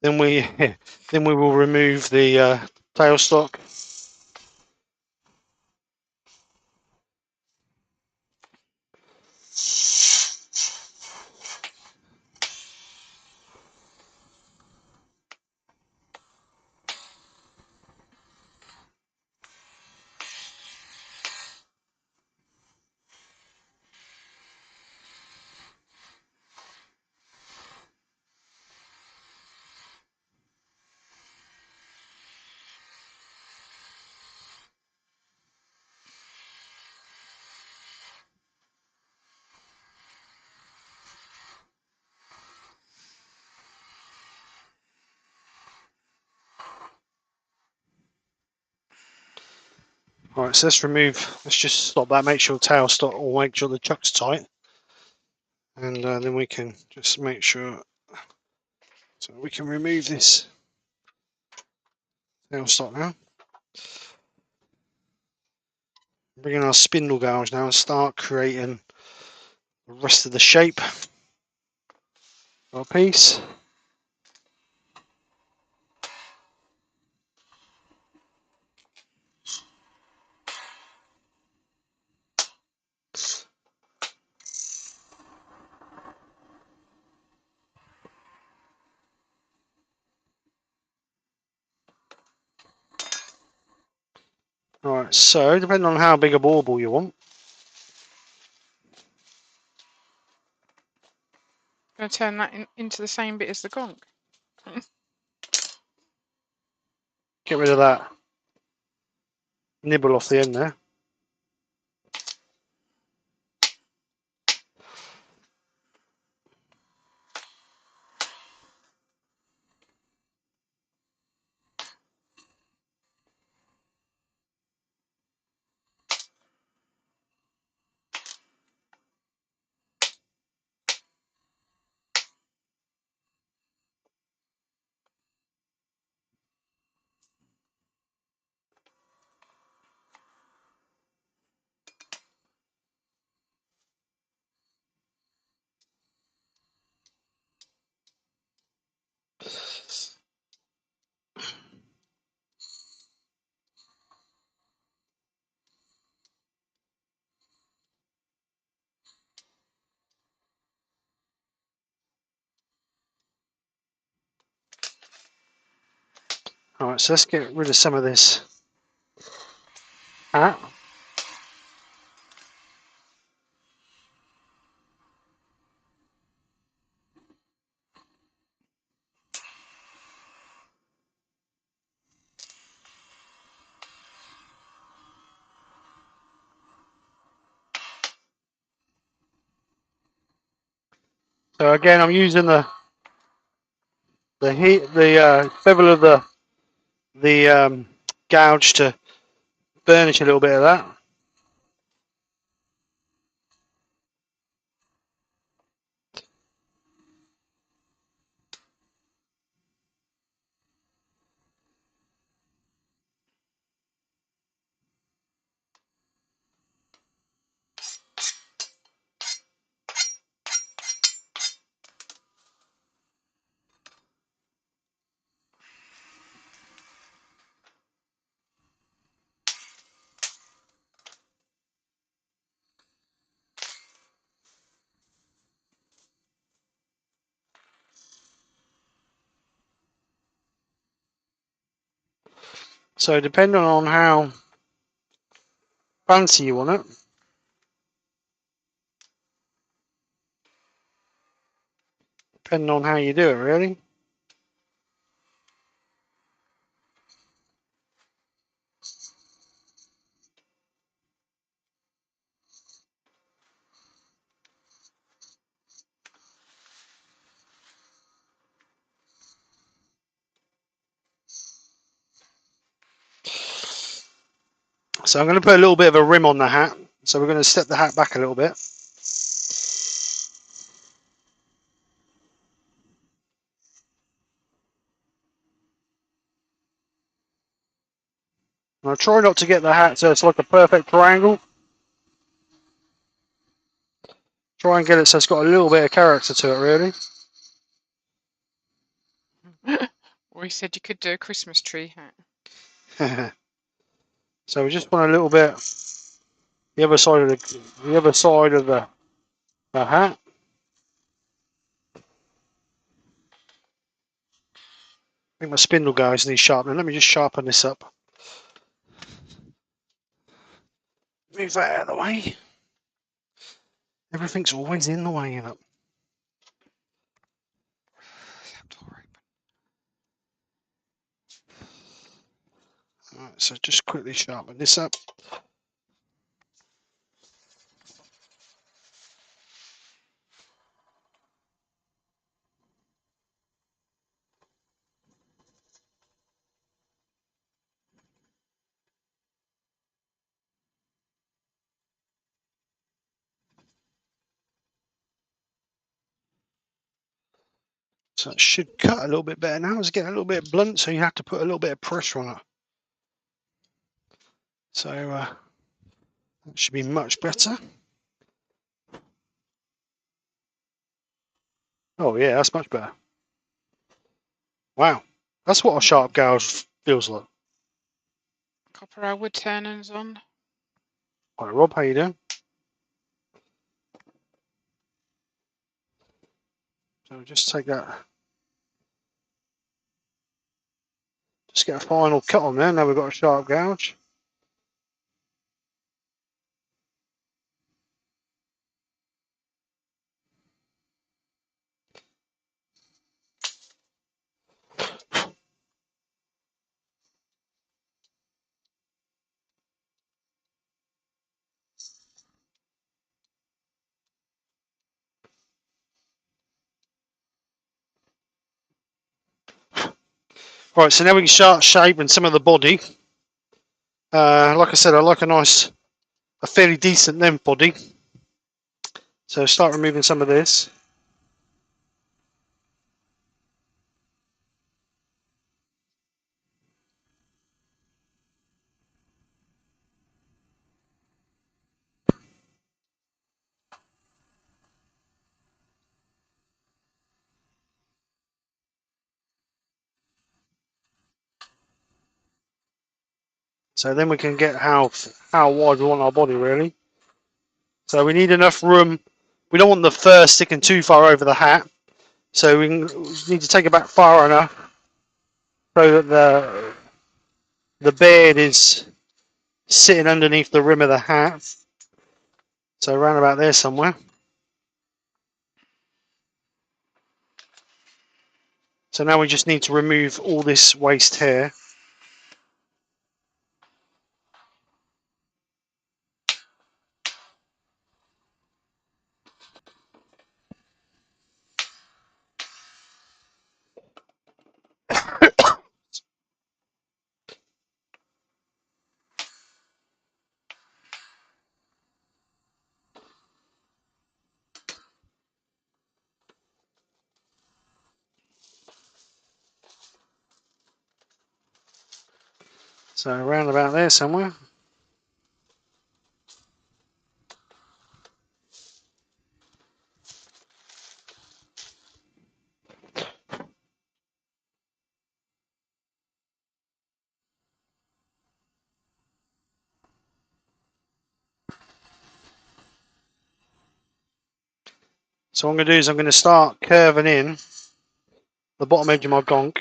Then we will remove the tailstock. Alright, so let's just stop that, make sure the tailstock, or make sure the chuck's tight. And then we can just make sure, so we can remove this tailstock now. Bring in our spindle gouge now and start creating the rest of the shape of our piece. Alright, so depending on how big a bauble you want. Going to turn that into the same bit as the gonk. Get rid of that nibble off the end there. Alright, so let's get rid of some of this hat. So again, I'm using the bevel of the gouge to burnish a little bit of that. So depending on how fancy you want it, depending on how you do it really. So I'm going to put a little bit of a rim on the hat. So we're going to step the hat back a little bit. And I try not to get the hat so it's like a perfect triangle. Try and get it so it's got a little bit of character to it, really. We said you could do a Christmas tree hat. So we just want a little bit the other side of the hat. I think my spindle guys need sharpening. Let me just sharpen this up. Move that out of the way. Everything's always in the way, you know. Alright, so just quickly sharpen this up. So it should cut a little bit better now. It's getting a little bit blunt, so you have to put a little bit of pressure on it. So that should be much better. Oh yeah, that's much better. Wow, that's what a sharp gouge feels like. Copper our wood turnings on. Hi Rob, how you doing? So just take that. Just get a final cut on there. Now we've got a sharp gouge. Right, so now we can start shaping some of the body. Like I said, I like a fairly decent length body. So start removing some of this. So then we can get how wide we want our body really. So we need enough room. We don't want the fur sticking too far over the hat. So we need to take it back far enough so that the beard is sitting underneath the rim of the hat. So around about there somewhere. So now we just need to remove all this waste hair. So around about there somewhere. So what I'm going to do is I'm going to start curving in the bottom edge of my gonk.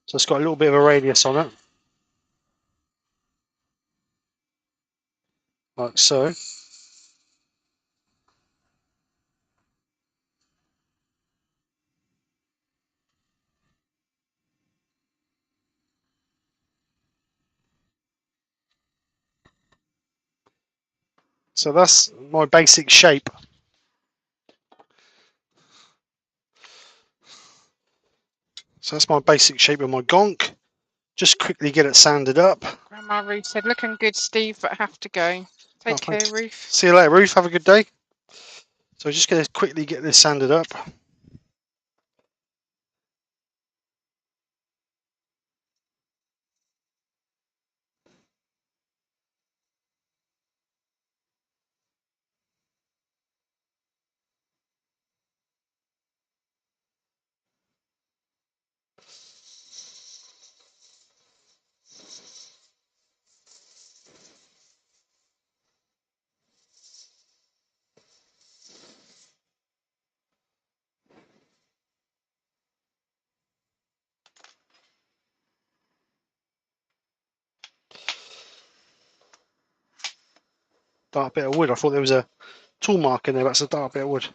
So it's got a little bit of a radius on it. Like so. So that's my basic shape. So that's my basic shape of my gonk. Just quickly get it sanded up. Grandma Ruth said, looking good, Steve, but I have to go. Take care, Thanks. Ruth. See you later, Ruth. Have a good day. So just going to quickly get this sanded up. Dark bit of wood. I thought there was a tool mark in there. That's a dark bit of wood.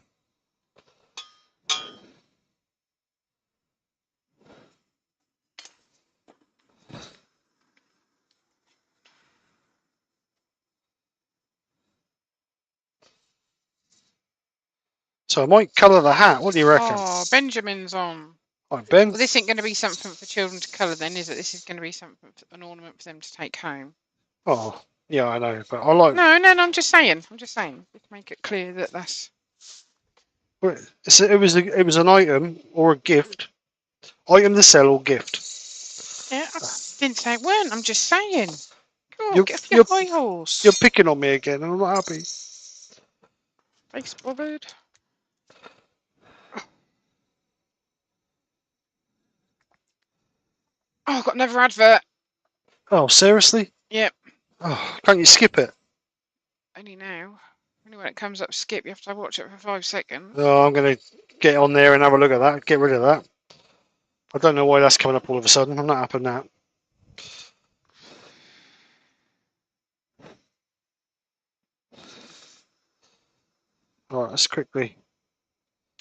So I might colour the hat. What do you reckon? Oh, Benjamin's on. All right, Ben. Well, this ain't going to be something for children to colour then, is it? This is going to be something, an ornament for them to take home. Oh, yeah, I know, but I like. No, I'm just saying. Just make it clear that that's. It was an item or a gift. Item to sell or gift. Yeah, I didn't say it weren't. I'm just saying. Go on, You're, get off your you're, high horse. you're picking on me again, and I'm not happy. Face bothered. Oh, I've got another advert. Oh, seriously? Yep. Oh, can't you skip it? Only now. Only when it comes up skip, you have to watch it for 5 seconds. Oh, I'm going to get on there and have a look at that. Get rid of that. I don't know why that's coming up all of a sudden. I'm not happy with that. All right, let's quickly.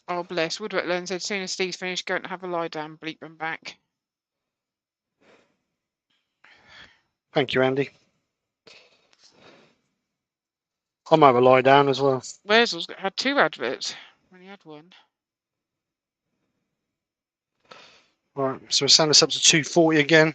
Oh, bless. Woodwork Learn said, soon as Steve's finished, go and have a lie down, bleep them back. Thank you, Andy. I might have a lie down as well. Wurzel's had 2 adverts. Only had 1. All right, so we'll sand this up to 240 again.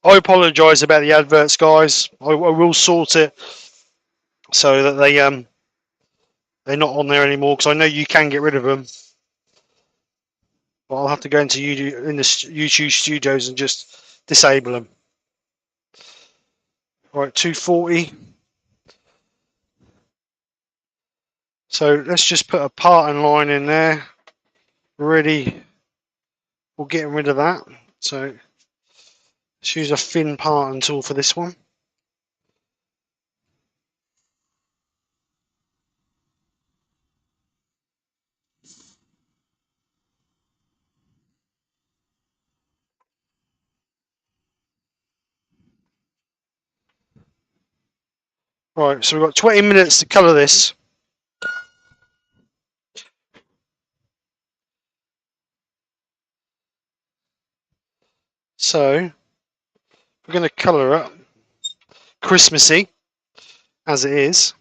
I apologise about the adverts, guys. I will sort it so that they're not on there anymore, because I know you can get rid of them. But I'll have to go into YouTube Studios and just disable them. All right, 240. So let's just put a parting line in there. Ready. We're getting rid of that. So let's use a thin parting tool for this one. Right, so we've got 20 minutes to colour this. So we're going to colour it Christmassy, as it is.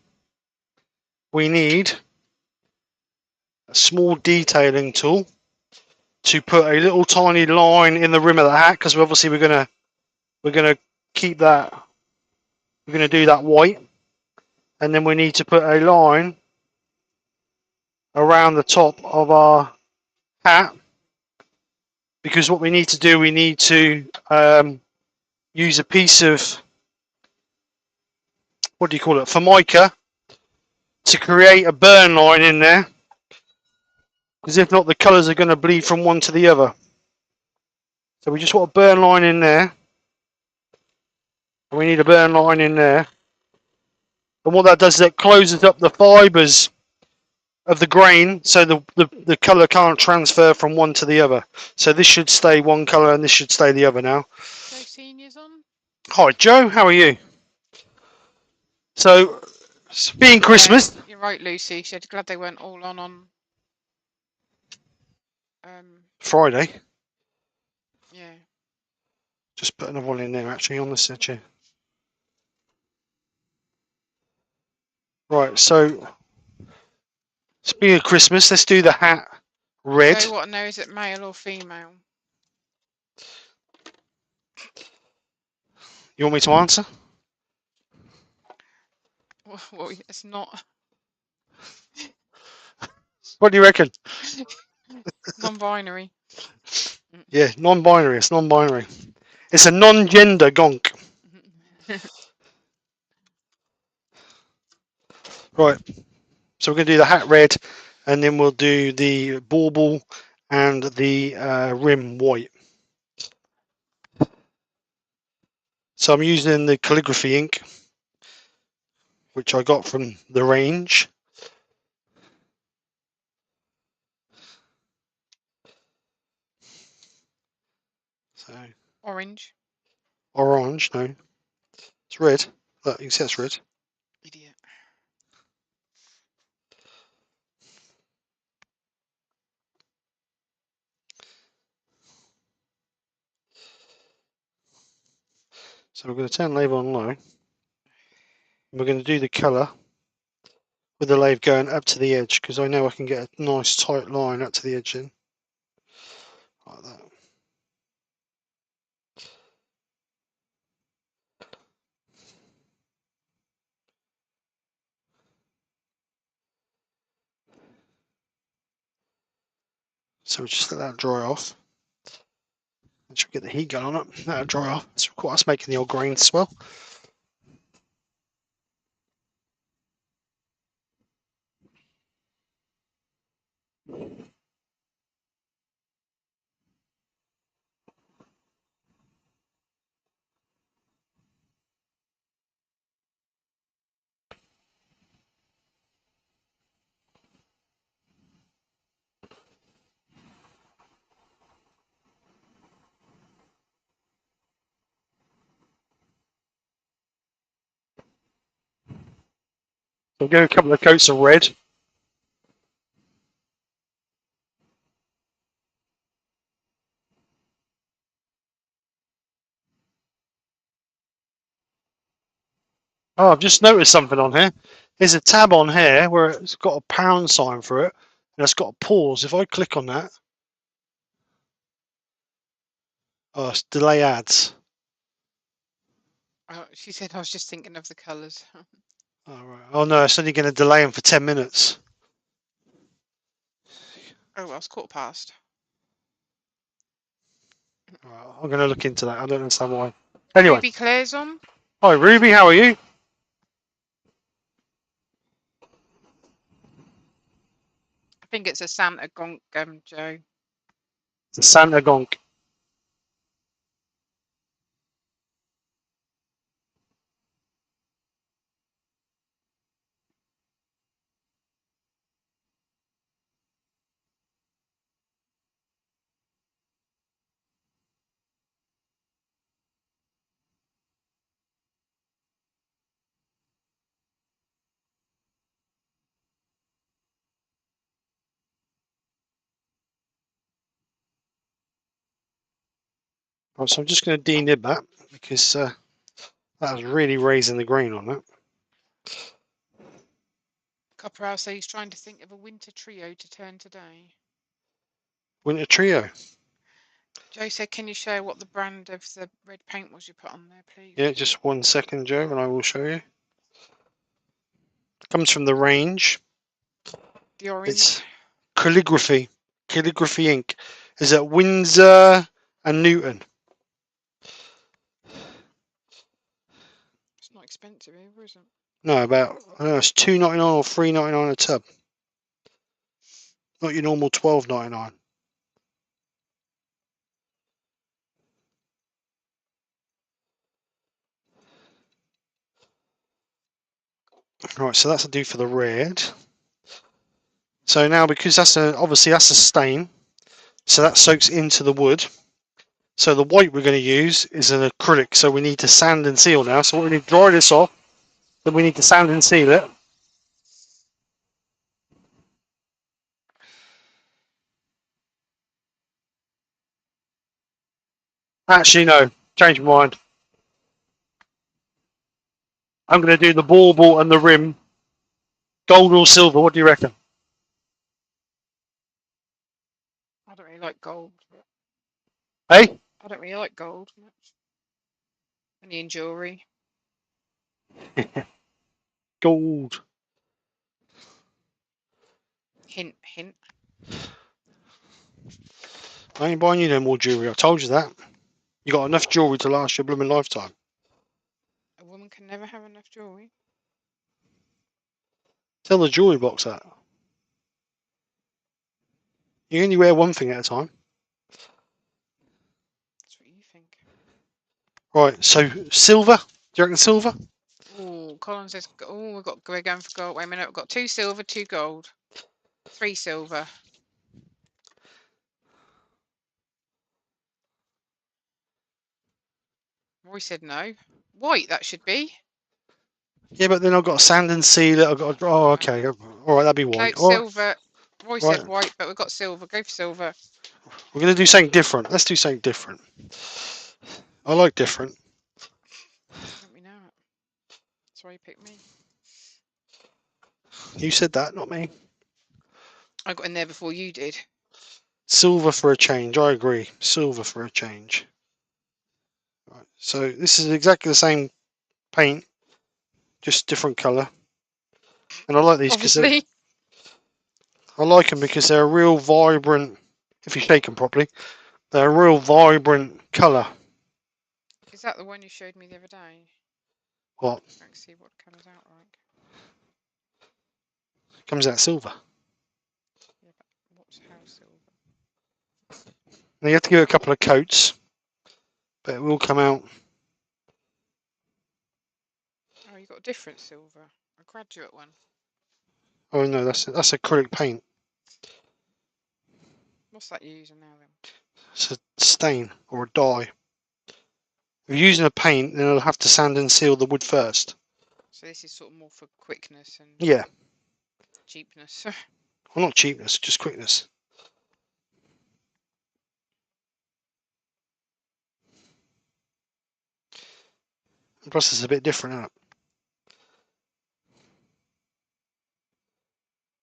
We need a small detailing tool to put a little tiny line in the rim of the hat, because obviously we're gonna keep that. We're going to do that white, and then we need to put a line around the top of our hat, because what we need to do, we need to use a piece of, what do you call it, formica, to create a burn line in there, because if not, the colours are going to bleed from one to the other. So we just want a burn line in there, and we need a burn line in there. And what that does is it closes up the fibres of the grain, so the colour can't transfer from one to the other. So this should stay one colour and this should stay the other now. Joe Senior's on. Hi Joe, how are you? So, being Christmas. You're right, Lucy. She said, glad they weren't all on Friday. yeah. Just put another one in there actually on this edge here. Right, so speaking of Christmas, let's do the hat red. Joe, what know, is it male or female? You want me to answer? Well, it's not What do you reckon? non-binary. Yeah, non-binary. It's non-binary. It's a non-gender gonk. Right. So we're going to do the hat red, and then we'll do the bauble and the rim white. So I'm using the calligraphy ink, which I got from the range. So Orange. orange, no, it's red. Look, you can see it's red. Idiot. So we're going to turn lathe on low. And we're going to do the colour with the lathe going up to the edge, because I know I can get a nice tight line up to the edge in. Like that. So we'll just let that dry off. And should get the heat gun on it. That'll dry off. That's making the old grains swell. So we'll give a couple of coats of red. Oh, I've just noticed something on here. There's a tab on here where it's got a pound sign for it, and it's got a pause. If I click on that, oh, it's delay ads. Oh, she said I was just thinking of the colours. Oh, right. Oh no, it's only going to delay them for 10 minutes. Oh, well, it's 1:15. Right, I'm going to look into that. I don't understand why. Anyway, Ruby Claire's on. hi Ruby, how are you? I think it's a Santa Gonk, Joe. It's a Santa Gonk. Right, so I'm just going to denib that because that was really raising the grain on that. Copper Owl says he's trying to think of a winter trio to turn today. Winter Trio. Joe said, can you show what the brand of the red paint was you put on there, please? Yeah, just 1 second, Joe, and I will show you. It comes from the range. The orange. It's calligraphy ink. Is at Windsor and Newton. It's not expensive either, is it? No, about I don't know, it's $2.99 or $3.99 a tub. Not your normal $12.99. Right, so that's a do for the red. So now, because obviously that's a stain, so that soaks into the wood. So the white we're going to use is an acrylic, so we need to sand and seal now. So what we need to dry this off, then we need to sand and seal it. Actually, no. changed my mind. I'm going to do the bauble and the rim, gold or silver. What do you reckon? I don't really like gold. Hey? I don't really like gold much. Only in jewellery. Gold. Hint, hint. I ain't buying you no more jewellery. I told you that. You got enough jewellery to last your blooming lifetime. A woman can never have enough jewellery. Tell the jewellery box that. You only wear one thing at a time. That's what you think. Right, so silver? Do you reckon silver? Oh, Colin says, oh, we're going for gold. Wait a minute, we've got 2 silver, 2 gold. 3 silver. Roy said no. White, that should be. Yeah, but then I've got a sand and seal it. I've got. Oh, okay. All right, that'd be No, white. All right. silver. Roy Right. said white, but we've got silver. Go for silver. We're going to do something different. Let's do something different. I like different. Let me know it. That's why you picked me. You said that, not me. I got in there before you did. Silver for a change. I agree. Silver for a change. Right. So this is exactly the same paint, just different colour. And I like these because Obviously. I like them because they're a real vibrant. If you shake them properly, they're a real vibrant colour. Is that the one you showed me the other day? What I can see what it comes out like. comes out silver. Yeah, but what's how silver? Now you have to give it a couple of coats, but it will come out. Oh, you got a different silver. A graduate one. Oh no, that's acrylic paint. What's that you're using now then? It's a stain or a dye. If you're using a paint, then I'll have to sand and seal the wood first. So this is sort of more for quickness and Yeah. cheapness. Well, not cheapness, just quickness. Plus, it's a bit different, isn't it?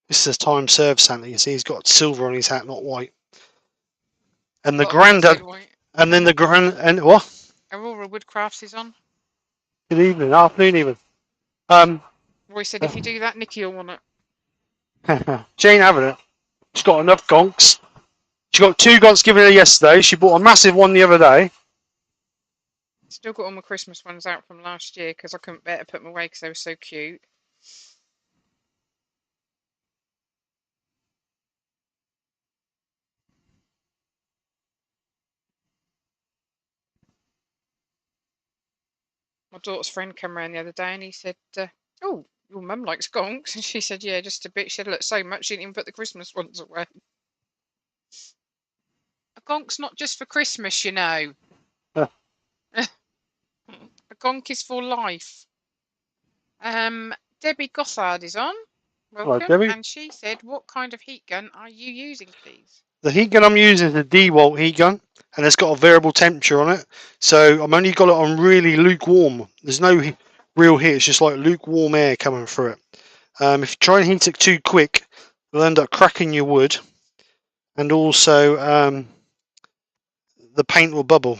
This is a time served Santa. You see, he's got silver on his hat, not white. And the granddad, and then the grand, and what? Aurora Woodcrafts is on. Good evening, afternoon, even. Roy said if you do that, Nikki will want it. She ain't having it. She's got enough gonks. She got 2 gonks given her yesterday. She bought a massive one the other day. Still got all my Christmas ones out from last year because I couldn't bear to put them away because they were so cute. My daughter's friend came around the other day and he said, oh, your mum likes gonks. And she said, yeah, just a bit. She said, look, so much she didn't even put the Christmas ones away. A gonk's not just for Christmas, you know. A gonk is for life. Debbie Gothard is on. Welcome. Hello, Debbie. And she said, what kind of heat gun are you using, please? The heat gun I'm using is a DeWalt heat gun, and it's got a variable temperature on it. So I'm only got it on really lukewarm. There's no real heat. It's just like lukewarm air coming through it. If you try and heat it too quick, you'll end up cracking your wood, and also the paint will bubble.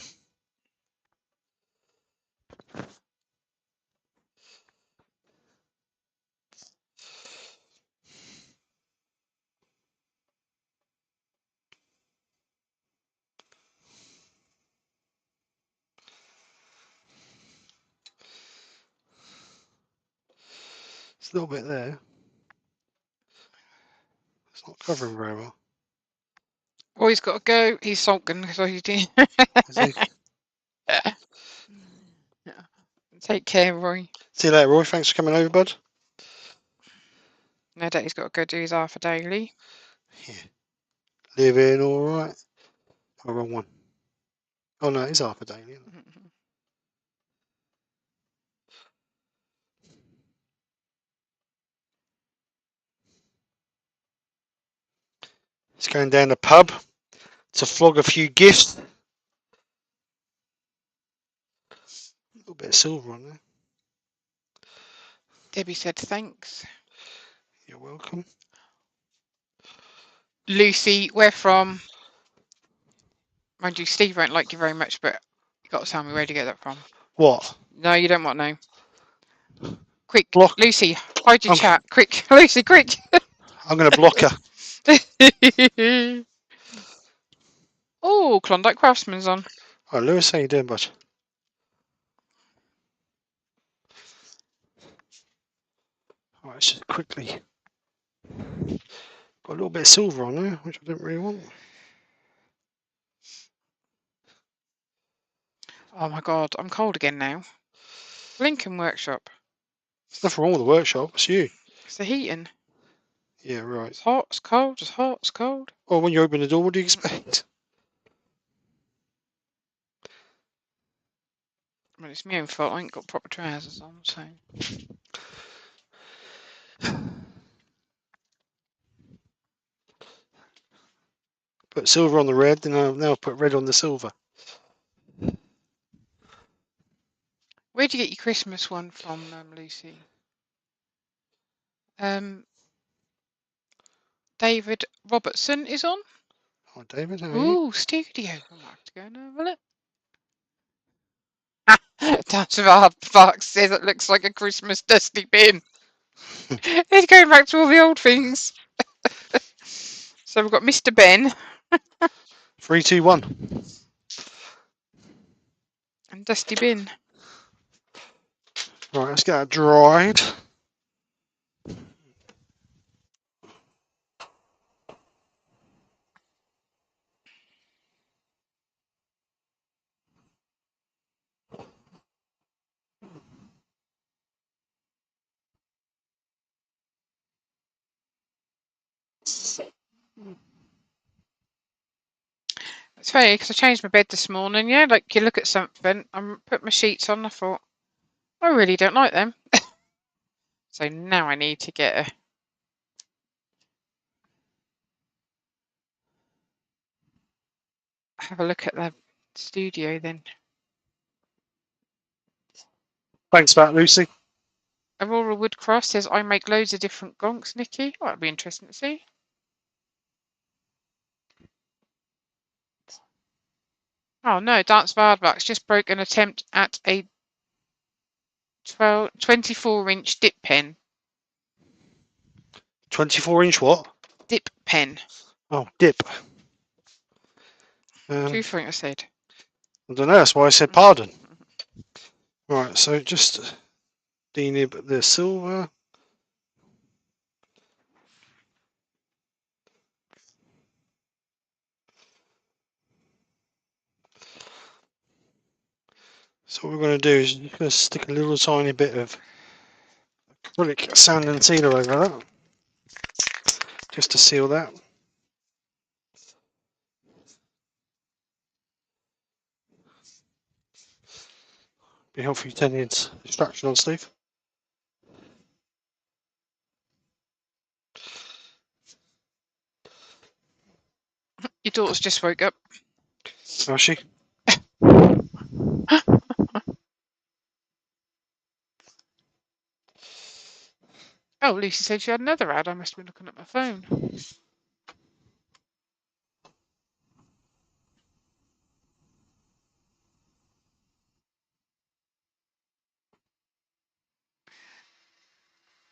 It's a little bit there. It's not covering very well. Oh, he's got to go. He's sulking. So he's doing. Take care, Roy. See you later, Roy. Thanks for coming over, bud. No doubt he's got to go do his half a daily. Yeah. Living all right. Oh, wrong one. Oh no, it's half a daily. Isn't it? It's going down the pub to flog a few gifts. bit of silver on there. Debbie said thanks. You're welcome. Lucy, where from? Mind you, Steve won't like you very much, but you got to tell me where to get that from. What? No, you don't want to know. Quick, Block. Lucy, hide your chat. Quick, Lucy, quick. I'm going to block her. Oh, Klondike Craftsman's on. All right, Lewis, how you doing, bud? All right, let's just quickly. Got a little bit of silver on there, which I didn't really want. Oh my God, I'm cold again now. Lincoln Workshop. There's nothing wrong with the workshop. It's you. It's the heating. Yeah, right. It's hot, it's cold, it's hot, it's cold. Well, when you open the door, what do you expect? I mean, it's my own fault. I ain't got proper trousers on, so. Put silver on the red, and I'll now put red on the silver. Where'd you get your Christmas one from, Lucy? David Robertson is on. Hi, David. How are you? Ooh, studio. I might have to go and have a look. Dance of Hard Fox says it looks like a Christmas dusty bin. He's going back to all the old things. So we've got Mr. Ben. 3, 2, 1. And Dusty Bin. Right, let's get that dried. It's funny because I changed my bed this morning. Yeah, like you look at something, I put my sheets on. I thought, I really don't like them. So now I need to get have a look at the studio then. Thanks for that, Lucy. Aurora Woodcross says I make loads of different gonks, Nikki. Oh, that'd be interesting to see. Oh no, Dance Vardbach's just broke an attempt at a 24-inch dip pen. 24-inch what? Dip pen. Oh, dip. Do you think I said? I don't know, that's why I said pardon. Right, so just denib the silver. So what we're going to do is just going to stick a little tiny bit of acrylic sand and sealer over that, just to seal that. Be helpful if you turn the extraction on, Steve. Your daughter's just woke up. How's she? Oh, Lucy said she had another ad. I must have been looking at my phone.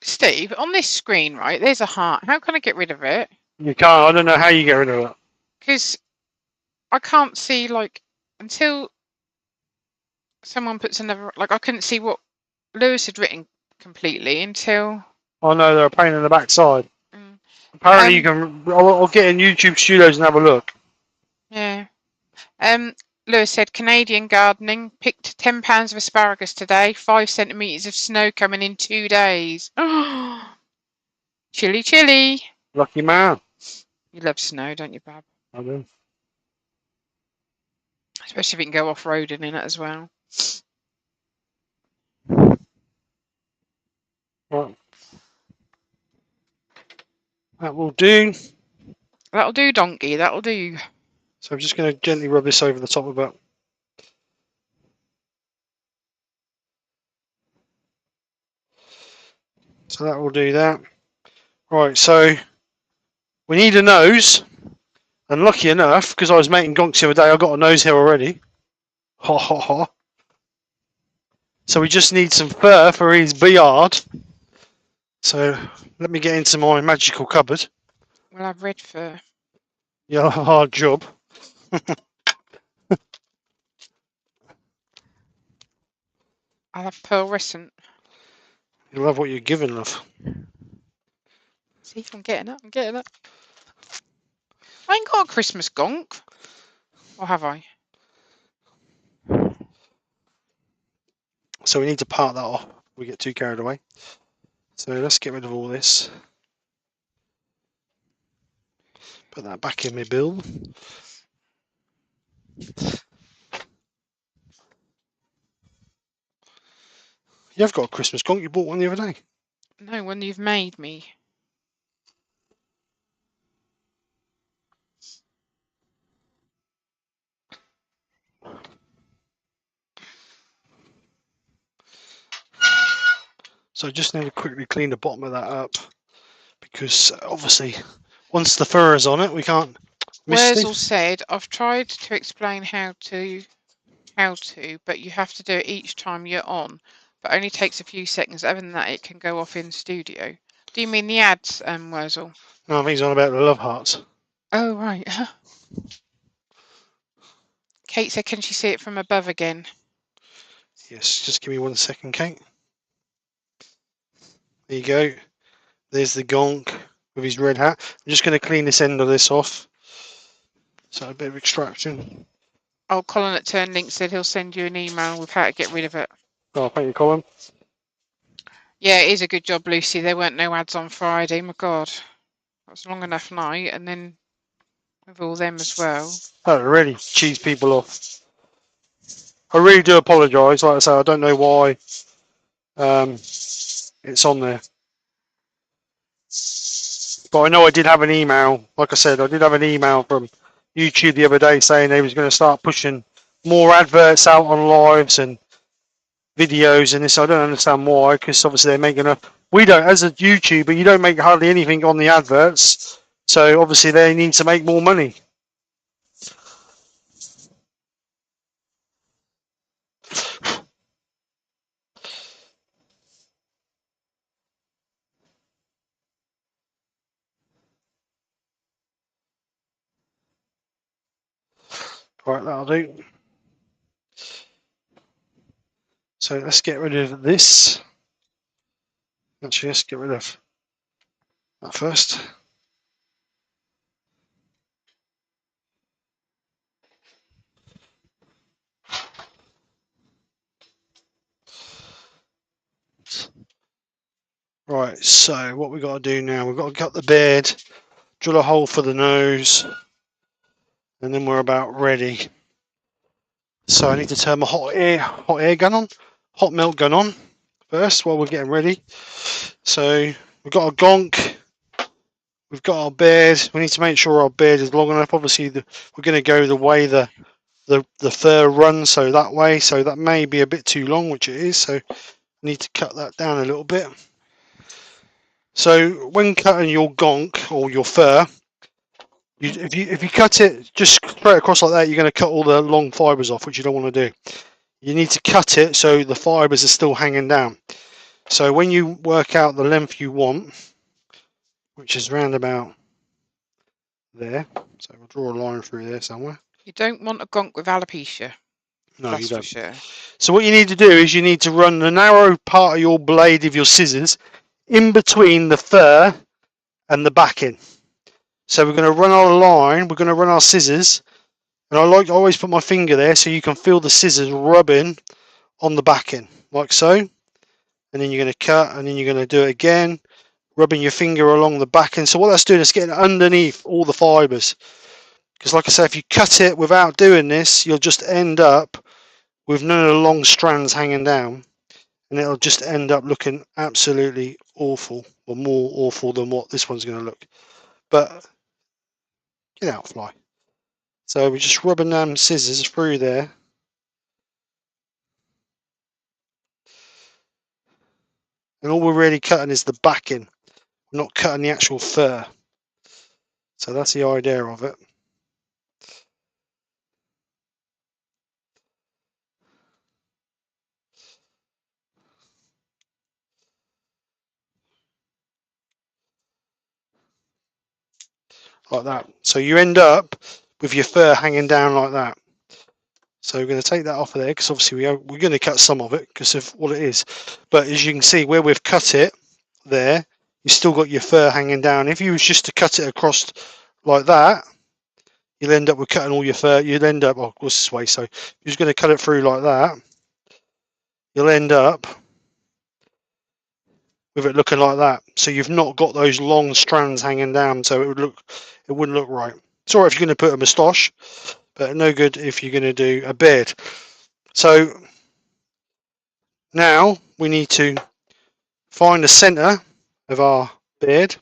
Steve, on this screen, right, there's a heart. How can I get rid of it? You can't. I don't know how you get rid of it. Because I can't see, like, until someone puts another, like, I couldn't see what Lewis had written completely until. I know they're a pain in the backside. Apparently you can. I'll get in YouTube Studios and have a look. Yeah. Lewis said Canadian gardening picked 10 pounds of asparagus today. 5 centimeters of snow coming in 2 days. Oh, chilly, chilly. Lucky man. You love snow, don't you, Bab? I do. Especially if you can go off-roading in it as well. Right. That will do. That'll do, donkey. That'll do. So I'm just going to gently rub this over the top of it. So that will do that. Right, so we need a nose. And lucky enough, because I was making gonks the other day, I got a nose here already. Ha ha ha. So we just need some fur for his beard. So let me get into my magical cupboard. We'll have red fur. Yeah, hard job. I'll have pearlescent. You love what you're given, love. See if I'm getting up. I'm getting up. I ain't got a Christmas gonk. Or have I? So we need to part that off. We get too carried away. So let's get rid of all this. Put that back in my bill. You've got a Christmas gonk. You bought one the other day. No, one you've made me. So I just need to quickly clean the bottom of that up. Because obviously, once the fur is on it, we can't miss Wurzel it. said, I've tried to explain how to, but you have to do it each time you're on. But only takes a few seconds. Other than that, it can go off in studio. Do you mean the ads, Wurzel? No, I think he's on about the love hearts. Oh, right. Kate said, can she see it from above again? Yes, just give me 1 second, Kate. There you go. There's the gonk with his red hat. I'm just going to clean this end of this off. So a bit of extraction. Oh, Colin at Turnlink said he'll send you an email with how to get rid of it. Oh, thank you, Colin. Yeah, it is a good job, Lucy. There weren't no ads on Friday. My God. That was a long enough night. And then with all them as well. That really cheese people off. I really do apologise. Like I say, I don't know why it's on there. But I know I did have an email. Like I said, I did have an email from YouTube the other day saying they was going to start pushing more adverts out on lives and videos and this. I don't understand why, because obviously they're making a. We don't, as a YouTuber, you don't make hardly anything on the adverts. So obviously they need to make more money. Right, that'll do. So let's get rid of this. Actually, let's get rid of that first. Right, so what we've got to do now, we've got to cut the beard, drill a hole for the nose, and then we're about ready. So I need to turn my hot air gun on, hot melt gun on first while we're getting ready. So we've got our gonk, we've got our beard. We need to make sure our beard is long enough. Obviously, we're going to go the way the fur runs, so that way. So that may be a bit too long, which it is. So I need to cut that down a little bit. So when cutting your gonk or your fur, if you cut it just straight across like that, you're going to cut all the long fibres off, which you don't want to do. You need to cut it so the fibres are still hanging down. So when you work out the length you want, which is round about there, so we'll draw a line through there somewhere. You don't want a gonk with alopecia. No, That's you don't. for sure. So what you need to do is you need to run the narrow part of your blade of your scissors in between the fur and the backing. So we're going to run our line, we're going to run our scissors, and I like to always put my finger there so you can feel the scissors rubbing on the backing, like so. And then you're going to cut, and then you're going to do it again, rubbing your finger along the backing. So what that's doing is getting underneath all the fibres. Because like I say, if you cut it without doing this, you'll just end up with none of the long strands hanging down, and it'll just end up looking absolutely awful, or more awful than what this one's going to look. But get out, fly. So we're just rubbing them scissors through there. and all we're really cutting is the backing. We're not cutting the actual fur. So that's the idea of it. Like that. So you end up with your fur hanging down like that. So we're going to take that off of there because obviously we're going to cut some of it because of what it is. But as you can see where we've cut it there, you've still got your fur hanging down. If you was just to cut it across like that, you'll end up with cutting all your fur. You'll end up, oh, this way. So if you're just going to cut it through like that, you'll end up with it looking like that. So you've not got those long strands hanging down. So it wouldn't look right. It's alright if you're going to put a moustache, but no good if you're going to do a beard. So now we need to find the center of our beard,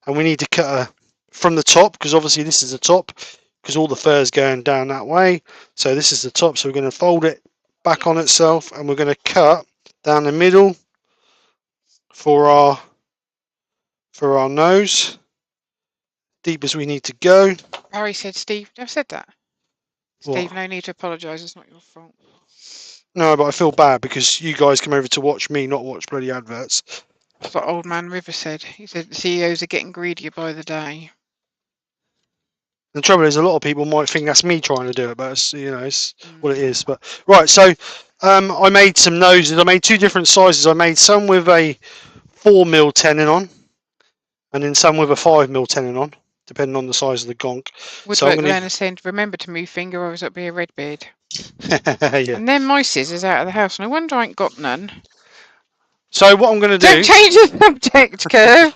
and we need to cut from the top, because obviously this is the top, because all the fur is going down that way. So this is the top. So we're going to fold it back on itself, and we're going to cut down the middle for our nose, deep as we need to go. Harry said, Steve, I've said that. Steve, What? no need to apologise. It's not your fault. No, but I feel bad because you guys come over to watch me, not watch bloody adverts. That's what Old Man River said. He said the CEOs are getting greedier by the day. The trouble is, a lot of people might think that's me trying to do it, but it's, it's what it is. But right, so I made some noses. I made two different sizes. I made some with a 4mm tenon on, and then some with a 5mm tenon on, depending on the size of the gonk. Woodwork Learner said, remember to move finger or it'll be a red beard. Yeah. And then my scissors out of the house, and I wonder I ain't got none. So what I'm going to do... Don't change the subject, Curve!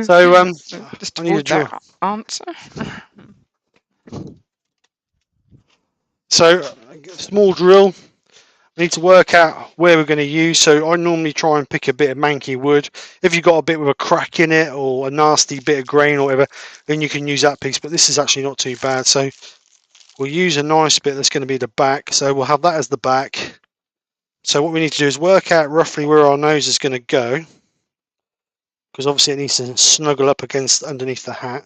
So just I need to draw. Answer. So small drill. I need to work out where we're going to use. So I normally try and pick a bit of manky wood. If you've got a bit with a crack in it or a nasty bit of grain or whatever, then you can use that piece. But this is actually not too bad. So we'll use a nice bit that's going to be the back. So we'll have that as the back. So what we need to do is work out roughly where our nose is going to go, because obviously it needs to snuggle up against underneath the hat.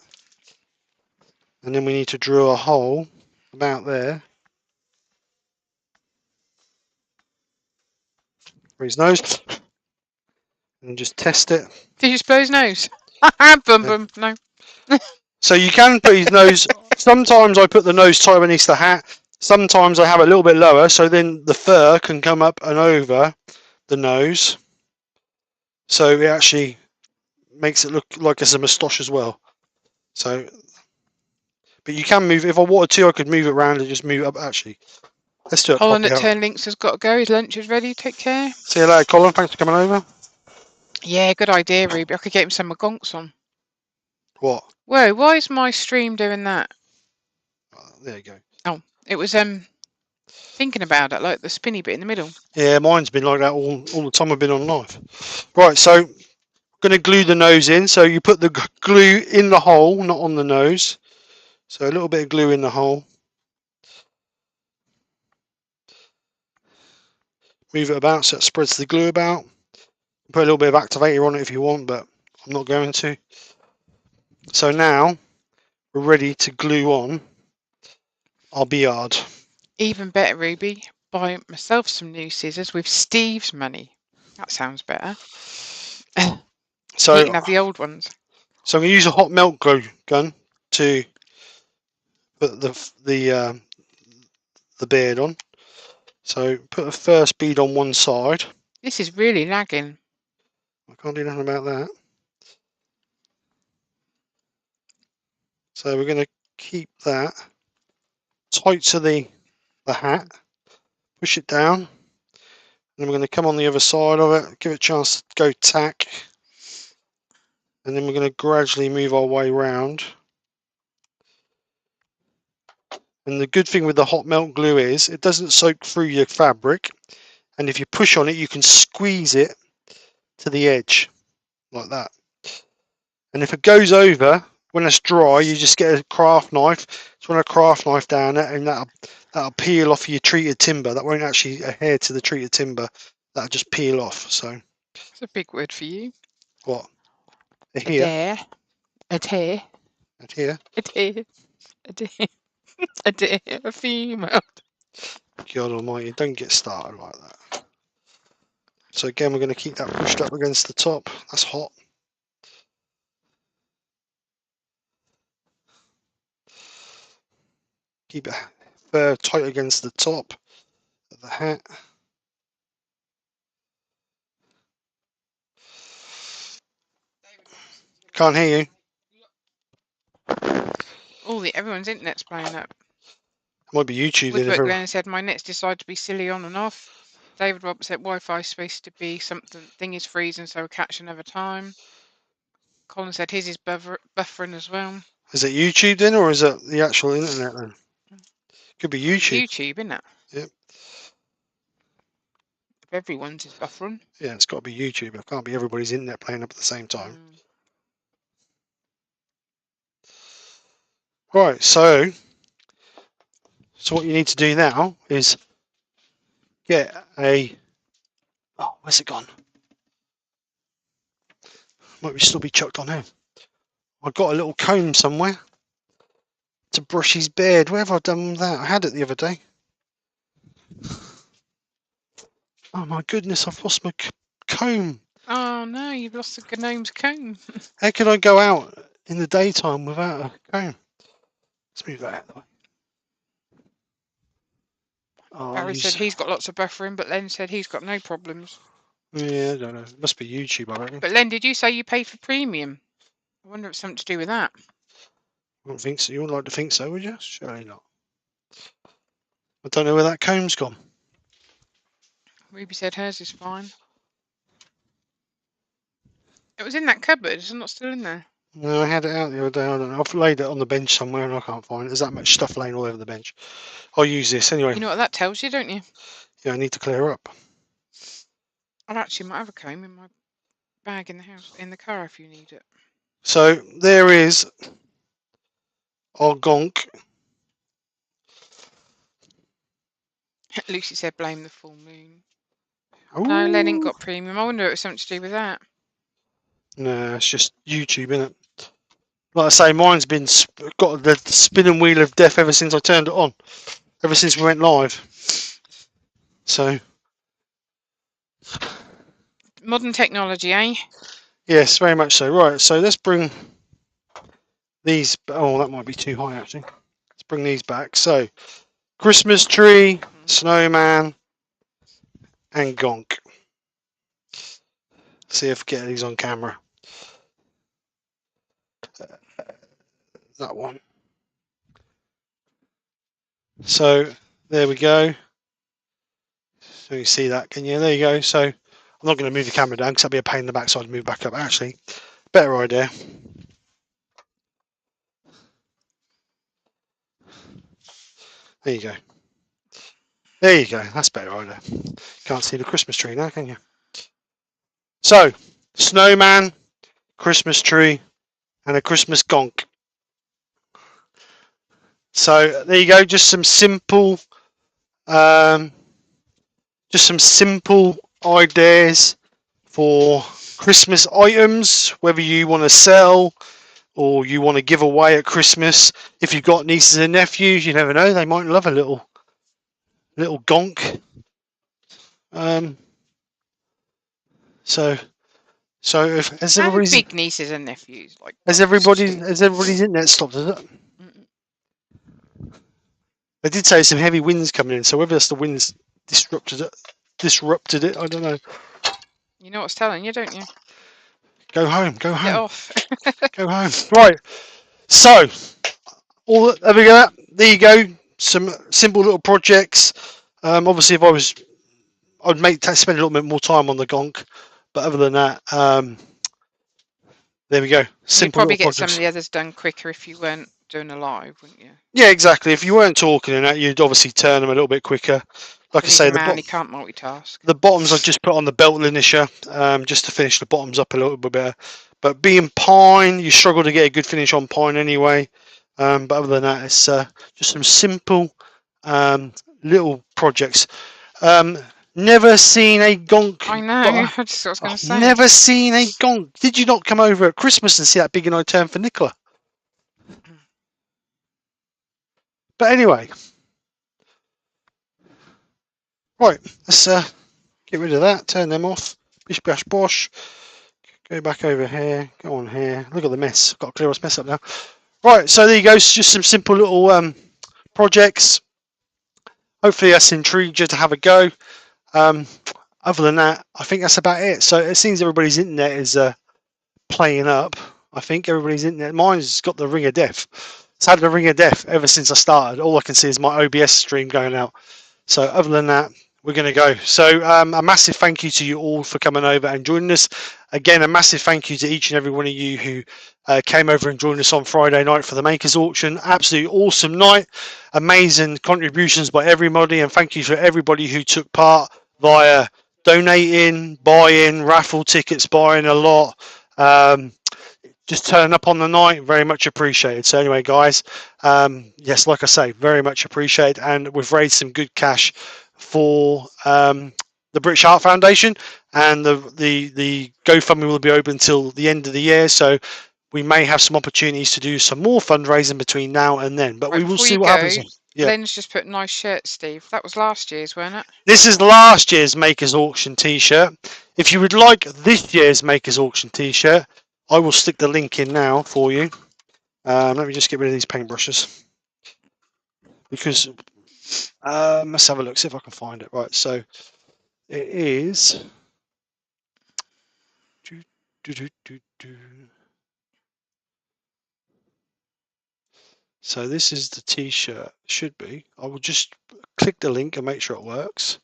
And then we need to drill a hole about there for his nose, and just test it. Did you blow his nose? Boom, boom, no. So you can put his nose, sometimes I put the nose tight beneath the hat, sometimes I have it a little bit lower, so then the fur can come up and over the nose. So it actually makes it look like it's a moustache as well. So, but you can move, if I wanted to, I could move it around and just move it up. Actually, let's do it Colin properly. at Turn Links has got to go. His lunch is ready. Take care. See you later, Colin. Thanks for coming over. Yeah, good idea, Ruby. I could get him some gonks on. What? Whoa, why is my stream doing that? There you go. Oh, it was thinking about it, like the spinny bit in the middle. Yeah, mine's been like that all the time I've been on live. Right, so I'm going to glue the nose in. So you put the glue in the hole, not on the nose. So a little bit of glue in the hole. Move it about so it spreads the glue about. Put a little bit of activator on it if you want, but I'm not going to. So now we're ready to glue on our beard. Even better, Ruby. Buy myself some new scissors with Steve's money. That sounds better. So you can have the old ones. So I'm going to use a hot melt glue gun to put the beard on. So put the first bead on one side. This is really lagging. I can't do nothing about that. So we're going to keep that tight to the hat. Push it down. And then we're going to come on the other side of it. Give it a chance to go tack. And then we're going to gradually move our way round. And the good thing with the hot melt glue is it doesn't soak through your fabric. And if you push on it, you can squeeze it to the edge like that. And if it goes over, when it's dry, you just get a craft knife. Just run a craft knife down it, and that'll peel off your treated timber. That won't actually adhere to the treated timber. that'll just peel off. So It's a big word for you. what? Adhere. Adhere. Adhere. Adhere. Adhere. Adhere. A female. God almighty, don't get started like that. So again, we're going to keep that pushed up against the top. That's hot. Keep it very tight against the top of the hat. Can't hear you. Everyone's internet's playing up. It might be YouTube. Woodwork Glenn said, my net's decided to be silly on and off. David Roberts said, Wi-Fi is supposed to be something, thing is freezing, so we'll catch another time. Colin said, his is buffering as well. Is it YouTube then, or is it the actual internet then? Could be YouTube. It's YouTube, isn't it? Yep. If everyone's is buffering. Yeah, it's got to be YouTube. It can't be everybody's internet playing up at the same time. Right, so what you need to do now is get a... Oh, where's it gone? Might still be chucked on here. I've got a little comb somewhere to brush his beard. Where have I done that? I had it the other day. Oh my goodness, I've lost my comb. Oh no, you've lost the gnome's comb. How can I go out in the daytime without a comb? Let's move that out of the way. Oh, Barry said he's got lots of buffering, but Len said he's got no problems. Yeah, I don't know. It must be YouTube, I reckon. But Len, did you say you paid for premium? I wonder if it's something to do with that. I don't think so. You wouldn't like to think so, would you? Surely not. I don't know where that comb's gone. Ruby said hers is fine. It was in that cupboard. Is it not still in there? No, I had it out the other day. I don't know. I've laid it on the bench somewhere and I can't find it. There's that much stuff laying all over the bench. I'll use this anyway. You know what that tells you, don't you? Yeah, I need to clear up. I actually might have a comb in my bag in the house, in the car if you need it. So there is our gonk. Lucy said blame the full moon. Ooh. No, Len ain't got premium. I wonder if it's something to do with that. No, it's just YouTube, innit? Like I say, mine's been got the spinning wheel of death ever since I turned it on. Ever since we went live. So. Modern technology, eh? Yes, very much so. Right, so let's bring these. Oh, that might be too high actually. Let's bring these back. So, Christmas tree, snowman, and gonk. See if we get these on camera. That one. So there we go. So you see that, can you? There you go. So I'm not going to move the camera down because that'd be a pain in the backside to move back up. Actually, better idea. There you go. There you go. That's better idea. Can't see the Christmas tree now, can you? So, snowman, Christmas tree, and a Christmas gonk. So there you go. Just some simple ideas for Christmas items, whether you want to sell or you want to give away at Christmas. If you've got nieces and nephews, you never know, they might love a little gonk. So if as everybody's big nieces and nephews, like has everybody's internet stopped, is it? They did say some heavy winds coming in, so whether it's the winds disrupted it, I don't know. You know what's telling you, don't you? Go home. Get off. Go home. Right. So, there you go. Some simple little projects. Obviously, if I'd spend a little bit more time on the gonk, but other than that, there we go. Simple. You'd probably get projects. some of the others done quicker if you weren't doing a live, wouldn't you? Yeah, exactly. If you weren't talking in that, you'd obviously turn them a little bit quicker. Like I say, he can't multitask. The bottoms I just put on the belt linisher just to finish the bottoms up a little bit better. But being pine, you struggle to get a good finish on pine anyway. But other than that, it's just some simple little projects. Never seen a gonk. I know. That's what I was going to say. Never seen a gonk. Did you not come over at Christmas and see that big and I turn for Nicola? But anyway, right. Let's get rid of that. Turn them off. Bish bash bosh. Go back over here. Go on here. Look at the mess. Got to clear this mess up now. Right. So there you go. It's just some simple little projects. Hopefully that's intrigued you to have a go. Other than that, I think that's about it. So it seems everybody's internet is playing up. I think everybody's internet. Mine's got the ring of death. It's had the ring of death ever since I started. All I can see is my OBS stream going out. So other than that, we're going to go. So a massive thank you to you all for coming over and joining us. Again, a massive thank you to each and every one of you who came over and joined us on Friday night for the Makers Auction. Absolutely awesome night. Amazing contributions by everybody. And thank you for everybody who took part via donating, buying, raffle tickets, buying a lot. Just turn up on the night, very much appreciated. So anyway, guys, yes, like I say, very much appreciated, and we've raised some good cash for the British Heart Foundation, and the GoFundMe will be open until the end of the year, so we may have some opportunities to do some more fundraising between now and then, but we will see what happens. Yeah. Len's just put nice shirt, Steve. That was last year's, wasn't it? This is last year's Makers Auction t-shirt. If you would like this year's Makers Auction t-shirt, I will stick the link in now for you. Let me just get rid of these paintbrushes. Because, let's have a look, see if I can find it. Right, so it is... So this is the t-shirt, should be. I will just click the link and make sure it works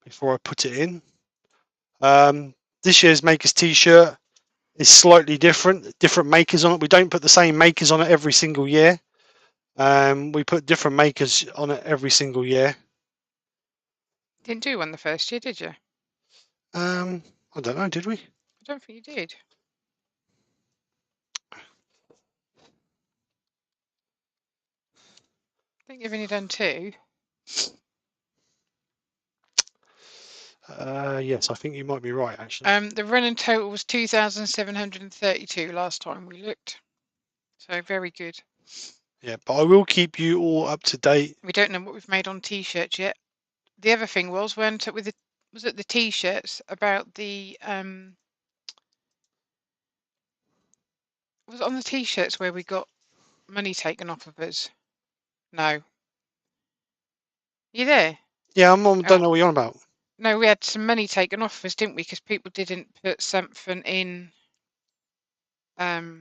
before I put it in. This year's Makers t-shirt is slightly different makers on it. We don't put the same makers on it every single year. We put different makers on it every single year. Didn't do one the first year, did you? I don't know, did we? I don't think you did. I think you've only done two. Yes, I think you might be right, actually. The running total was 2,732 last time we looked. So very good. Yeah, but I will keep you all up to date. We don't know what we've made on t-shirts yet. The other thing was was it the t-shirts about the was it on the t-shirts where we got money taken off of us? No. You there? Yeah, I don't know what you're on about. No, we had some money taken off us, didn't we? Because people didn't put something in. Oh,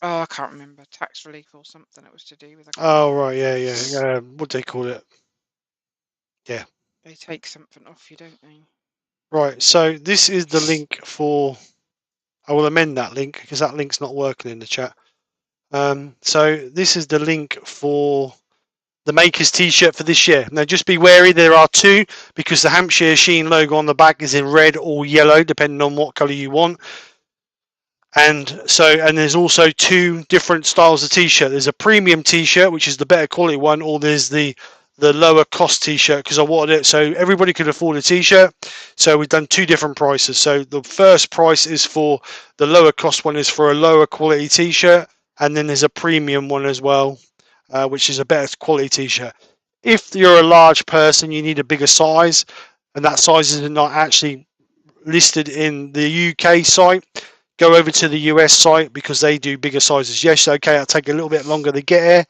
I can't remember. Tax relief or something. It was to do with. Oh right, yeah. What do they call it? Yeah. They take something off you, don't they? Right. So this is the link for. I will amend that link because that link's not working in the chat. So this is the link for the Makers t-shirt for this year. Now just be wary, there are two, because the Hampshire Sheen logo on the back is in red or yellow, depending on what colour you want. And there's also two different styles of t-shirt. There's a premium t-shirt, which is the better quality one, or there's the lower cost t-shirt, because I wanted it so everybody could afford a t-shirt. So we've done two different prices. So the first price is for the lower cost one, is for a lower quality t-shirt, and then there's a premium one as well, which is a better quality t-shirt. If you're a large person, you need a bigger size, and that size is not actually listed in the UK site. Go over to the US site because they do bigger sizes. Yes, okay, it'll take a little bit longer to get here,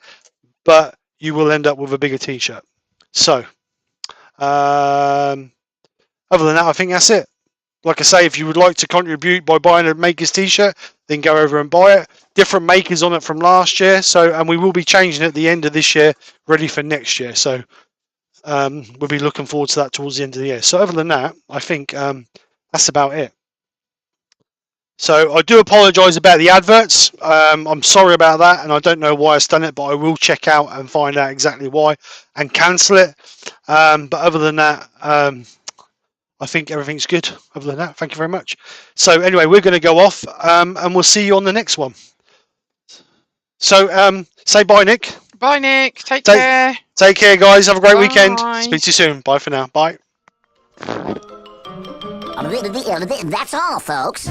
but you will end up with a bigger t-shirt. So, other than that, I think that's it. Like I say, if you would like to contribute by buying a Makers t-shirt, then go over and buy it. Different makers on it from last year, and we will be changing it at the end of this year, ready for next year. So we'll be looking forward to that towards the end of the year. So other than that, I think that's about it. So I do apologise about the adverts. I'm sorry about that, and I don't know why I've done it, but I will check out and find out exactly why and cancel it. But other than that, I think everything's good. Other than that, thank you very much. So anyway, we're going to go off, and we'll see you on the next one. So say bye, Nick. Bye, Nick. Take care. Take care, guys. Have a great Bye. weekend. Speak to you soon. Bye for now. Bye. That's all, folks.